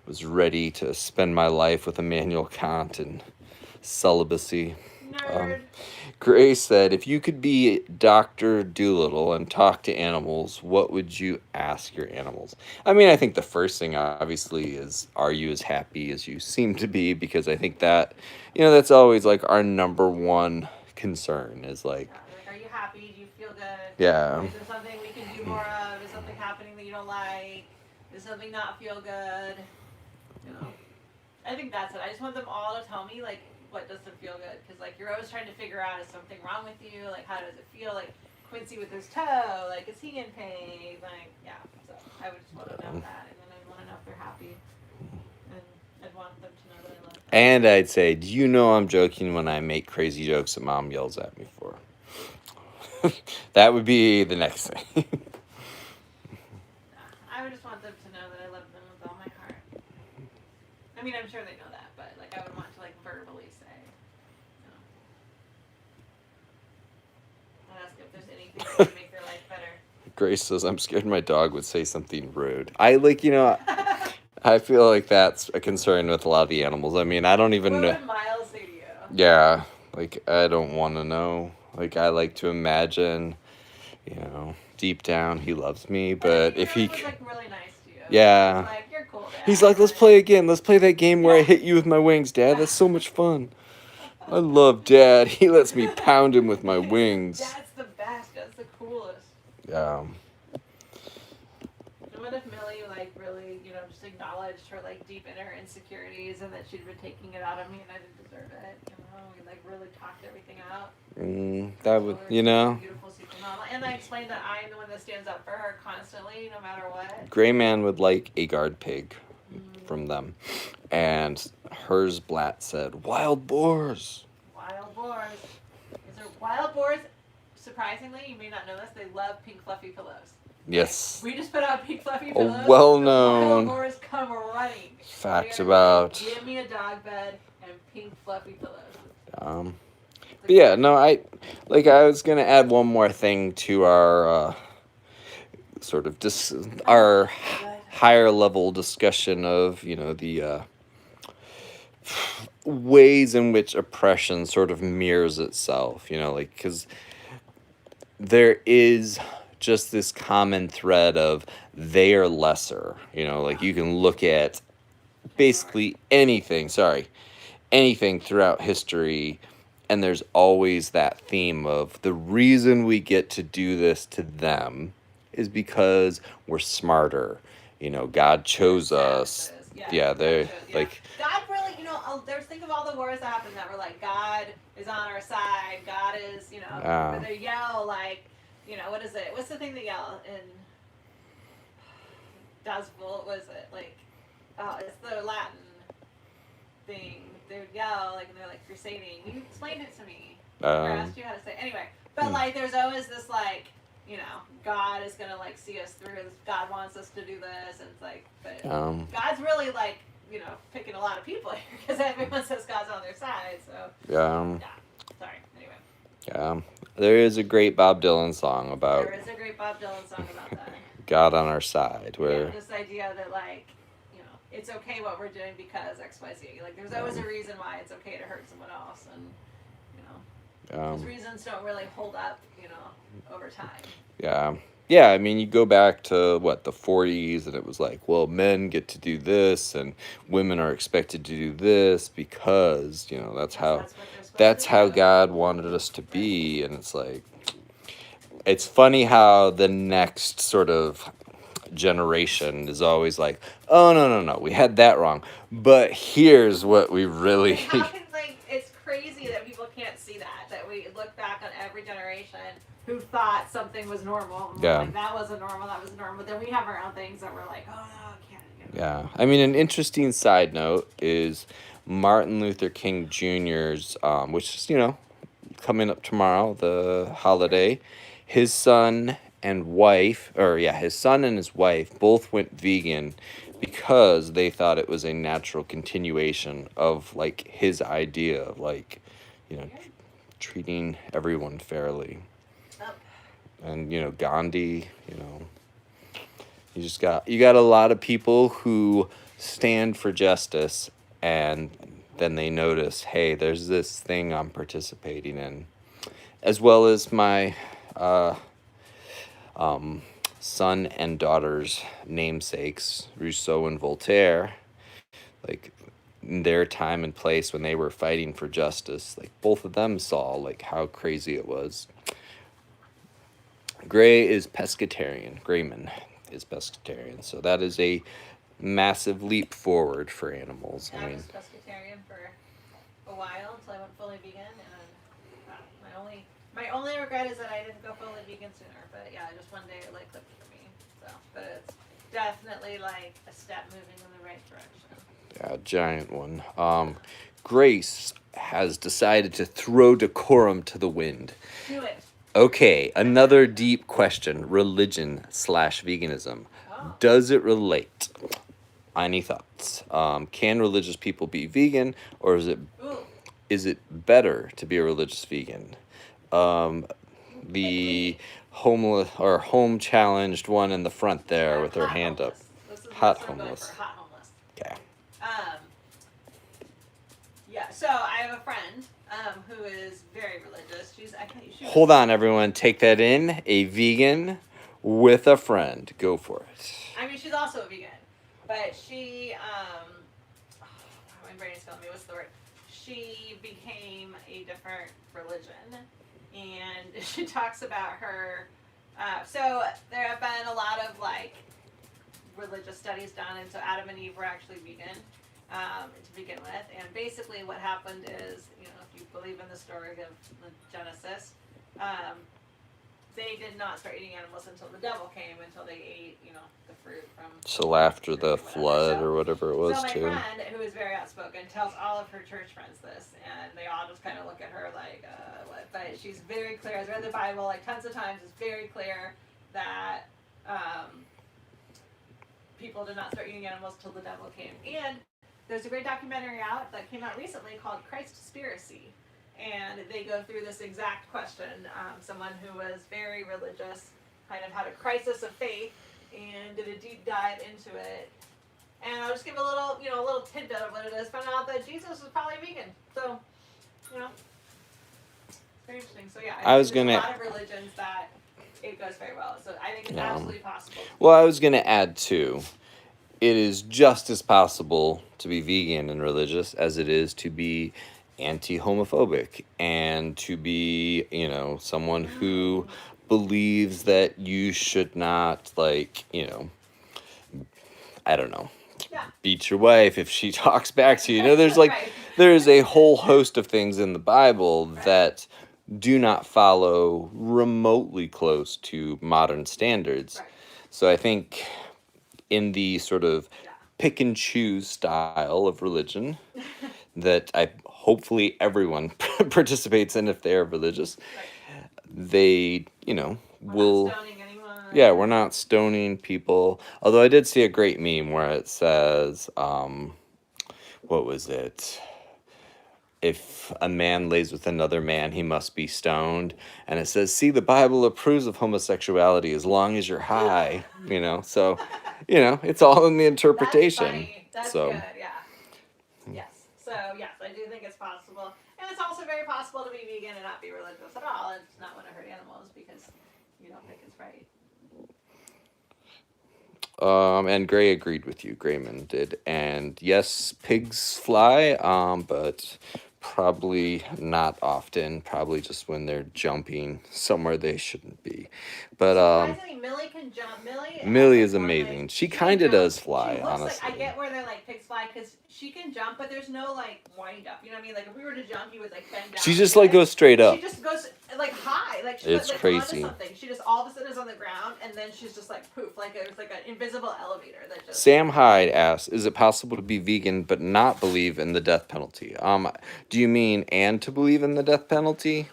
was ready to spend my life with Immanuel Kant and celibacy. Nerd. Grace said, if you could be Dr. Dolittle and talk to animals, what would you ask your animals? I mean, I think the first thing, obviously, is, are you as happy as you seem to be? Because I think that, that's always, like, our number one concern is, like... Are you happy? Do you feel good? Yeah. Is there something we can do more of? Is something happening that you don't like? Does something not feel good? I think that's it. I just want them all to tell me, like, what doesn't feel good, because like you're always trying to figure out, is something wrong with you, like how does it feel, like Quincy with his toe, like is he in pain, like, yeah, so I would just want to know that, and then I want to know if And I'd say, do you know I'm joking when I make crazy jokes that mom yells at me for? That would be the next thing. I would just want them to know that I love them with all my heart. I mean, I'm sure they know that, but like I would want to like verbally say. I'd ask if there's anything that would make their life better. Grace says, I'm scared my dog would say something rude. I I feel like that's a concern with a lot of the animals. I mean, I don't even What know. would Miles say to you? Yeah, like, I don't want to know. Like, I like to imagine, deep down he loves me, but if he... was like really nice to you. Yeah. He's like, you're cool, Dad. He's like, let's play again. Let's play that game where I hit you with my wings, Dad. That's so much fun. I love Dad. He lets me pound him with my wings. Dad's the best. That's the coolest. Yeah. And what if Millie like really, just acknowledged her like deep inner insecurities and that she'd been taking it out of me and I didn't deserve it? We like really talked everything out. That would, Beautiful super mama. And I explained that I am the one that stands up for her constantly, no matter what. Gray Man would like a guard pig from them. And hers, Blatt, said, wild boars. Wild boars. Is there wild boars? Surprisingly, you may not know this, they love pink fluffy pillows. Yes. We just put out pink fluffy pillows. A well-known wild boars come running. fact They're about... like, give me a dog bed and pink fluffy pillows. But yeah, no, I was gonna add one more thing to our sort of our higher level discussion of the ways in which oppression sort of mirrors itself. Because there is just this common thread of they are lesser. You can look at basically anything throughout history. And there's always that theme of the reason we get to do this to them is because we're smarter. God chose us. Yeah, they're like... God really, there's think of all the wars that happened that were like, God is on our side. God is, where they yell like, what is it? What's the thing they yell in Das Volt? What is it? Like, it's the Latin thing. They would yell like, and they're like crusading. You explained it to me. I asked you how to say it. Anyway, but like, there's always this like, God is gonna like see us through. God wants us to do this, and it's like, but God's really like, picking a lot of people here because everyone says God's on their side. So yeah. Sorry. Anyway. Yeah. There is a great Bob Dylan song about. There is a great Bob Dylan song about that. God on our side, where this idea that like, it's okay what we're doing because XYZ. Like, there's always a reason why it's okay to hurt someone else, and those reasons don't really hold up, over time. Yeah. I mean, you go back to the 40s, and it was like, well, men get to do this, and women are expected to do this because that's how God wanted us to be, and it's like, it's funny how the next sort of generation is always like, oh no, we had that wrong, but here's what we really... How can, it's crazy that people can't see that we look back on every generation who thought something was normal, and we're like, that wasn't normal, but then we have our own things that we're like, oh no, I can't. Yeah, I mean, an interesting side note is Martin Luther King Jr.'s, which is, coming up tomorrow, the holiday, his son and his wife both went vegan because they thought it was a natural continuation of like his idea of like, treating everyone fairly. And Gandhi, you got a lot of people who stand for justice, and then they notice, hey, there's this thing I'm participating in, as well as my son and daughter's namesakes, Rousseau and Voltaire, like in their time and place when they were fighting for justice, like both of them saw like how crazy it was. Gray is pescatarian. Grayman is pescatarian, so that is a massive leap forward for animals. I was pescatarian for a while until I went fully vegan, and my only regret is that I didn't go fully vegan sooner. But yeah, just one day it like clicked for me. So, but it's definitely like a step moving in the right direction. Yeah, giant one. Grace has decided to throw decorum to the wind. Do it. Okay, another deep question: religion slash veganism. Oh. Does it relate? Any thoughts? Can religious people be vegan, or Ooh. is it better to be a religious vegan? The homeless or home challenged one in the front there with her Hot hand up. homeless. This is Hot what I'm going homeless. for, hot homeless. Okay. Yeah. So I have a friend who is very religious. She Hold on, everyone. Take that in. A vegan with a friend. Go for it. I mean, she's also a vegan, but she my brain is telling me what's the word. She became a different religion, and she talks about her. So there have been a lot of like religious studies done, and so Adam and Eve were actually vegan to begin with. And basically, what happened is, you know, if you believe in the story of Genesis, they did not start eating animals until the devil came, until they ate, you know, the fruit from. So after the whatever. flood So- or whatever it was, so my too. friend, who is very outspoken, tells all of her church friends this, and they all just kind of look at her like, what? But she's very clear. I've read the Bible like tons of times. It's very clear that people did not start eating animals till the devil came. And there's a great documentary out that came out recently called Christspiracy. And they go through this exact question. Someone who was very religious kind of had a crisis of faith and did a deep dive into it. And I'll just give a little, you know, a little tidbit of what it is. Found out that Jesus was probably vegan. So, you know, it's very interesting. So yeah, I was there's gonna- a lot of religions that it goes very well. So I think it's Yeah. absolutely possible. Well, I was going to add, too, it is just as possible to be vegan and religious as it is to be anti-homophobic and to be, you know, someone who believes that you should not, like, you know, I don't know, Yeah. beat your wife if she talks back to you. You know, there's like, Right. there's a whole host of things in the Bible that do not follow remotely close to modern standards. Right. So I think in the sort of Yeah. pick and choose style of religion that I hopefully everyone participates in if they are religious, Right. they, you know, We're will. not stoning anyone. Yeah, we're not stoning people. Although I did see a great meme where it says, what was it? If a man lays with another man, he must be stoned. And it says, see, the Bible approves of homosexuality as long as you're high, you know? So, you know, it's all in the interpretation. That's funny. That's So, good, yeah. Yes. So, yes, I do think it's possible. And it's also very possible to be vegan and not be religious at all and not want to hurt animals because you don't think it's right. and Gray agreed with you. Grayman did. And yes, pigs fly, but probably not often. Probably just when they're jumping somewhere they shouldn't be. But Surprisingly, Millie can jump. Millie has, is like, one amazing. leg. She can kinda jump. does fly, She looks honestly. Like, I get where they're like pigs fly because she can jump, but there's no like wind up. You know what I mean? Like if we were to jump, you would like bend down. she just to like it. goes straight up. She just goes like high, like she's It's like crazy. onto something. She just all of a sudden is on the ground, and then she's just like poof, like it was like an invisible elevator that just. Sam Hyde asks, is it possible to be vegan but not believe in the death penalty? Do you mean and to believe in the death penalty?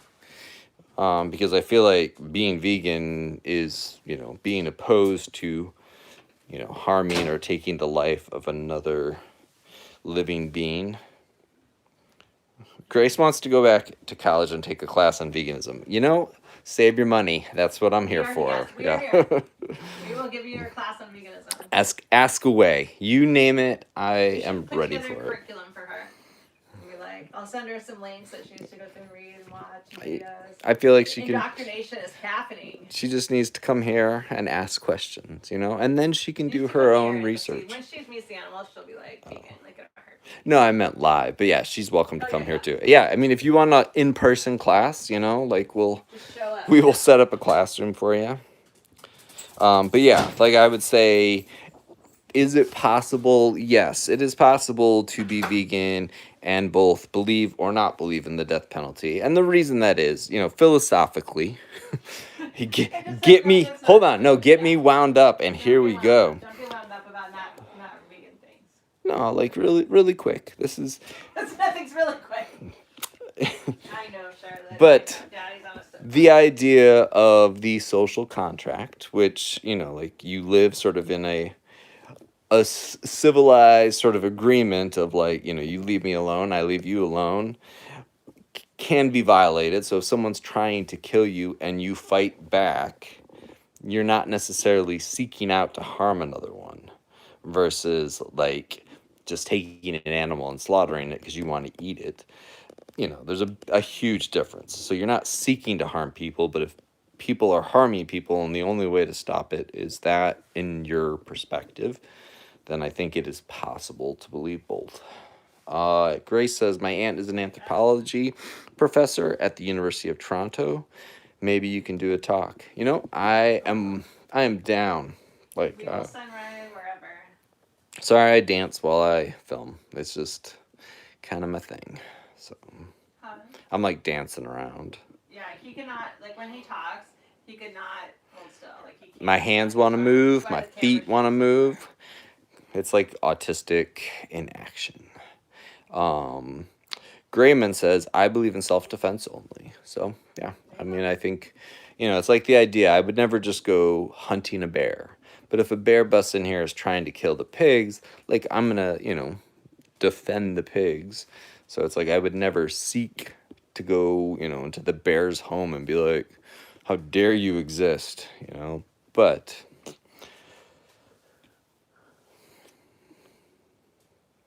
Because I feel like being vegan is, you know, being opposed to, you know, harming or taking the life of another living being. Grace wants to go back to college and take a class on veganism. You know, save your money. That's what I'm here are- for. yes, we are Yeah. here. We will give you your class on veganism. Ask away. You name it, I We should am put ready together a for it. curriculum for her. And be like, I'll send her some links that she needs to go through and read and watch and videos. I feel like she can. Indoctrination is happening. She just needs to come here and ask questions, you know, and then she can Needs do to her come own here. research. When she meets the animals, she'll be like vegan, like it hurt. No, I meant live, but yeah, she's welcome to Oh, come yeah, here yeah. too. Yeah, I mean, if you want an in-person class, you know, like Just show up. we will set up a classroom for you. But yeah, like I would say, is it possible? Yes, it is possible to be vegan and both believe or not believe in the death penalty. And the reason that is, you know, philosophically, get me, hold on, no, get me wound up, and here we go. Don't be wound up about not vegan things. No, like really, really quick. This is, Nothing's really quick. I know, Charlotte. but I know. Daddy's on a soapbox. the idea of the social contract, which, you know, like you live sort of in a civilized sort of agreement of like, you know, you leave me alone, I leave you alone, can be violated. So if someone's trying to kill you and you fight back, you're not necessarily seeking out to harm another one versus like just taking an animal and slaughtering it because you want to eat it. You know, there's a huge difference. So you're not seeking to harm people, but if people are harming people and the only way to stop it is that in your perspective, then I think it is possible to believe both. Grace says, my aunt is an anthropology professor at the University of Toronto. Maybe you can do a talk. You know, I am down. Like, We will send Ryan wherever. sorry, I dance while I film. It's just kind of my thing. So I'm like dancing around. Yeah, he cannot, like when he talks, he could not hold still. Like he can't. My hands want to move. Why My the camera feet want to shoots move. It's like autistic in action. Grayman says, I believe in self-defense only. So, yeah. I mean, I think, you know, it's like the idea. I would never just go hunting a bear. But if a bear busts in here is trying to kill the pigs, like, I'm going to, you know, defend the pigs. So it's like I would never seek to go, you know, into the bear's home and be like, how dare you exist, you know? But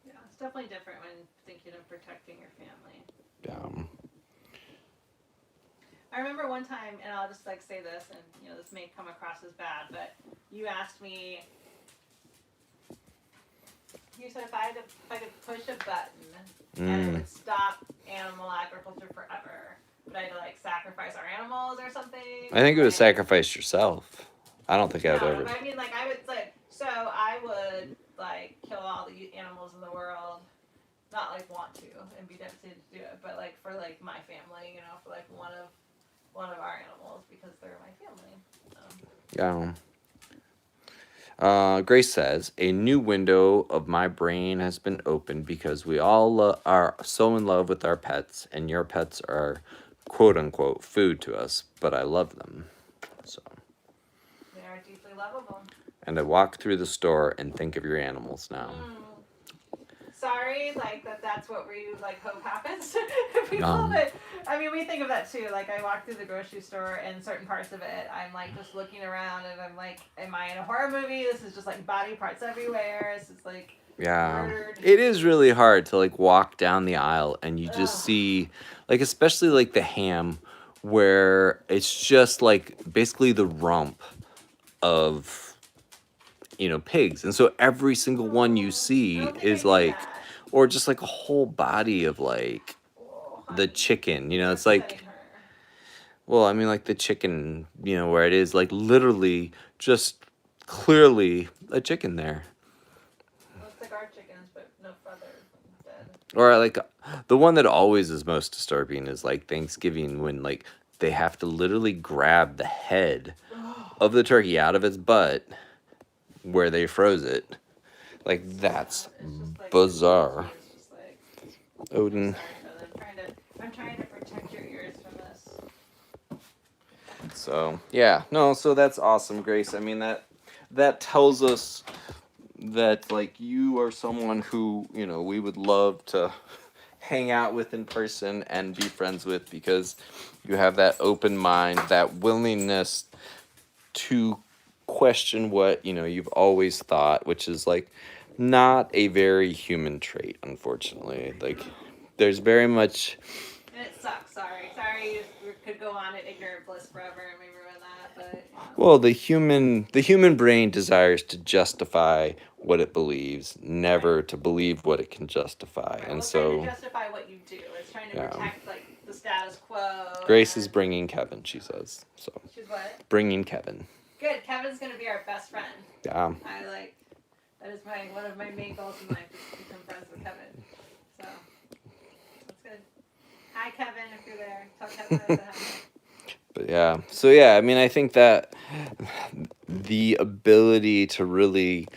Yeah, it's definitely different when thinking of protecting your family. I remember one time, and I'll just like say this, and you know this may come across as bad, but you asked me. You said if I could push a button and it would stop animal agriculture forever, but I had to like sacrifice our animals or something. I think it would like, sacrifice yourself. I don't think I would no, ever. but I mean, like I would like, so I would like kill all the animals in the world, not like want to and be devastated to do it, but like for like my family, you know, for like one of our animals because they're my family. So. Yeah. Grace says, a new window of my brain has been opened because we all are so in love with our pets, and your pets are quote unquote food to us, but I love them. So. They are deeply lovable. And I walk through the store and think of your animals now. Sorry, like that's what we like hope happens to people, but I mean we think of that too. Like I walk through the grocery store and certain parts of it, I'm like just looking around and I'm like, am I in a horror movie? This is just like body parts everywhere. This is like murdered. It is really hard to like walk down the aisle and you just see, like, especially like the ham, where it's just like basically the rump of, you know, pigs, and so every single one you see is like, or just like a whole body of like the chicken, you know, it's like, well, I mean, like the chicken, you know, where it is like literally just clearly a chicken there. Looks like our chickens, but no feathers and dead. Or like the one that always is most disturbing is like Thanksgiving when like they have to literally grab the head of the turkey out of its butt where they froze it. Like that's bizarre. It's just like, Odin. I'm trying to protect your ears from this. So yeah, no, so that's awesome, Grace. I mean that tells us that like you are someone who, you know, we would love to hang out with in person and be friends with because you have that open mind, that willingness to question what, you know, you've always thought, which is like not a very human trait, unfortunately. Like there's very much. And it sucks. Sorry, you could go on at ignorant bliss forever and we ruin that. But Well, the human brain desires to justify what it believes, never to believe what it can justify, right, and well, so trying to justify what you do. It's trying to protect like the status quo. Grace is bringing Kevin, she says. So She's what? bringing Kevin. Good. Kevin's gonna be our best friend. Yeah. I like. That is one of my main goals in life is to become friends with Kevin. So that's good. Hi, Kevin, if you're there. Tell Kevin I said hi. But yeah, so yeah, I mean, I think that the ability to really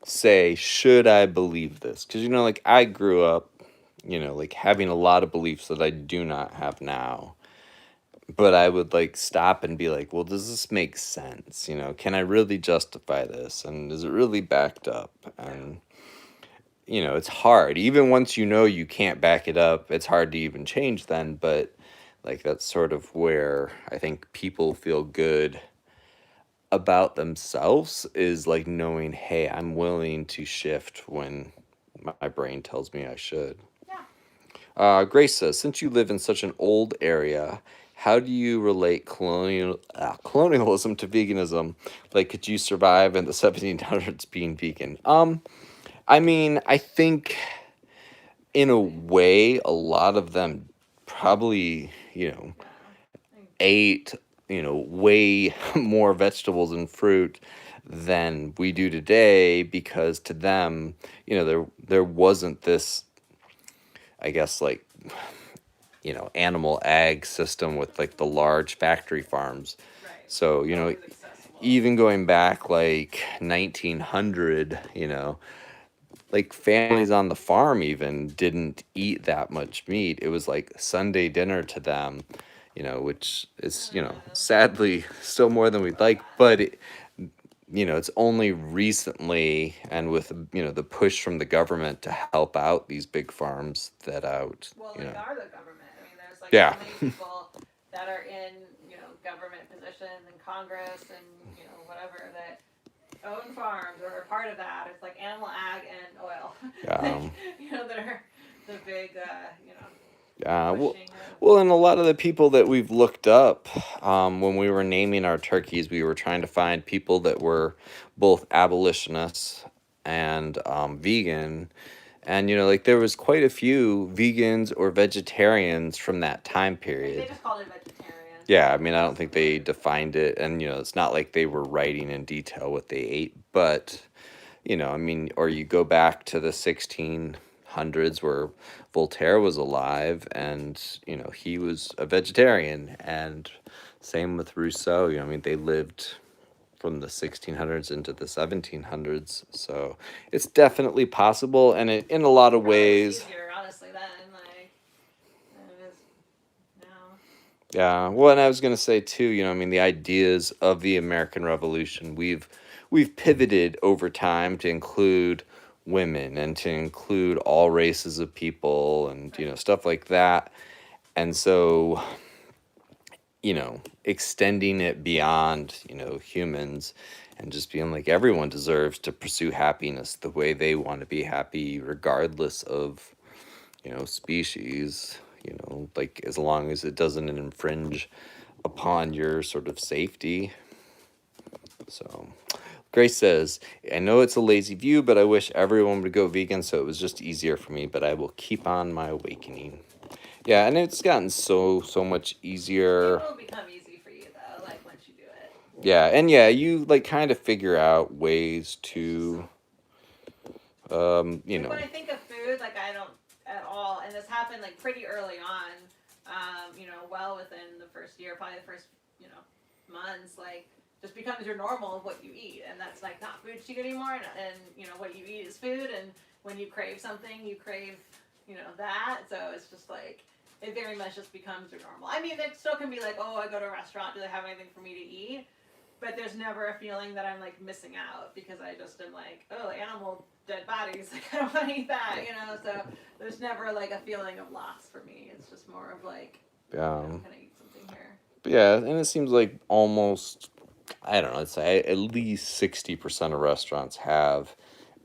say, should I believe this? Because, like I grew up, like having a lot of beliefs that I do not have now. But I would like stop and be like, well, does this make sense? Can I really justify this? And is it really backed up? And, it's hard. Even once you can't back it up, it's hard to even change then. But like that's sort of where I think people feel good about themselves is like knowing, hey, I'm willing to shift when my brain tells me I should. Yeah. Grace says, since you live in such an old area, how do you relate colonialism to veganism? Like, could you survive in the 1700s being vegan? I mean, I think in a way, a lot of them probably, ate, way more vegetables and fruit than we do today because to them, there wasn't this, I guess, like, animal ag system with like the large factory farms. Right. So, Always accessible. even going back like 1900, like families on the farm even didn't eat that much meat. It was like Sunday dinner to them, which is, sadly still more than we'd like, but it's only recently and with, the push from the government to help out these big farms that out, Well, they are the government. I mean, there's like Yeah. so many people that are in, government positions in Congress and, whatever that own farms or are part of that. It's like animal ag and oil. Yeah. That are the big, Well, pushing of- well, and a lot of the people that we've looked up when we were naming our turkeys, we were trying to find people that were both abolitionists and vegan. And, like there was quite a few vegans or vegetarians from that time They period. just called it vegetarian. Yeah, I mean, I don't think they defined it. And, it's not like they were writing in detail what they ate. But, I mean, or you go back to the 1600s where Voltaire was alive and, he was a vegetarian. And same with Rousseau. I mean, they lived from the 1600s into the 1700s. So it's definitely possible. And in a lot of Probably ways. easier, honestly, then, like, than it is now. Yeah, well, and I was gonna say too, I mean, the ideas of the American Revolution, we've pivoted over time to include women and to include all races of people and stuff like that. And so, extending it beyond, humans and just being like everyone deserves to pursue happiness the way they want to be happy, regardless of, species, like as long as it doesn't infringe upon your sort of safety. So, Grace says, I know it's a lazy view, but I wish everyone would go vegan so it was just easier for me, but I will keep on my awakening. Yeah, and it's gotten so much easier. It will become easy for you, though, like, once you do it. Yeah, and yeah, you like kind of figure out ways to, Like, when I think of food, like, I don't at all, and this happened, like, pretty early on, well within the first year, probably the first, months, like, just becomes your normal of what you eat, and that's, like, not food chic anymore, and what you eat is food, and when you crave something, you crave, that, so it's just, like, it very much just becomes your normal. I mean, it still can be like, oh, I go to a restaurant, do they have anything for me to eat? But there's never a feeling that I'm like missing out because I just am like, oh, animal dead bodies, like I don't want to eat that, So there's never like a feeling of loss for me. It's just more of like, can I eat something here? Yeah, and it seems like almost, I don't know, I'd say at least 60% of restaurants have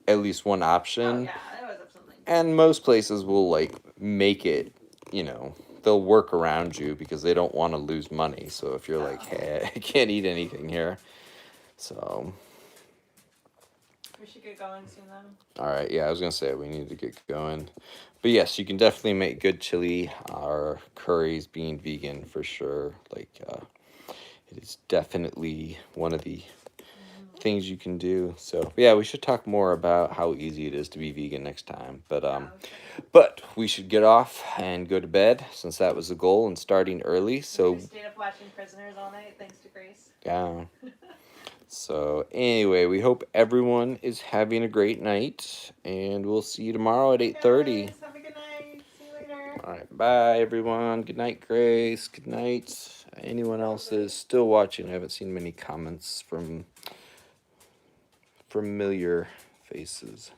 at least one option. Oh yeah, I always have something. And most places will like make it, they'll work around you because they don't want to lose money. So if you're like, hey, I can't eat anything here. So. We should get going soon then. All right, yeah, I was gonna say we need to get going, but yes, you can definitely make good chili or curries being vegan for sure. Like, it is definitely one of the things you can do. So yeah, we should talk more about how easy it is to be vegan next time. But we should get off and go to bed since that was the goal and starting early. So We stayed up watching Prisoners all night, thanks to Grace. yeah. So anyway, we hope everyone is having a great night, and we'll see you tomorrow at 8:30. Guys, have a good night. See you later. All right, bye everyone. Good night, Grace. Good night. Anyone else that is still watching? I haven't seen many comments from familiar faces.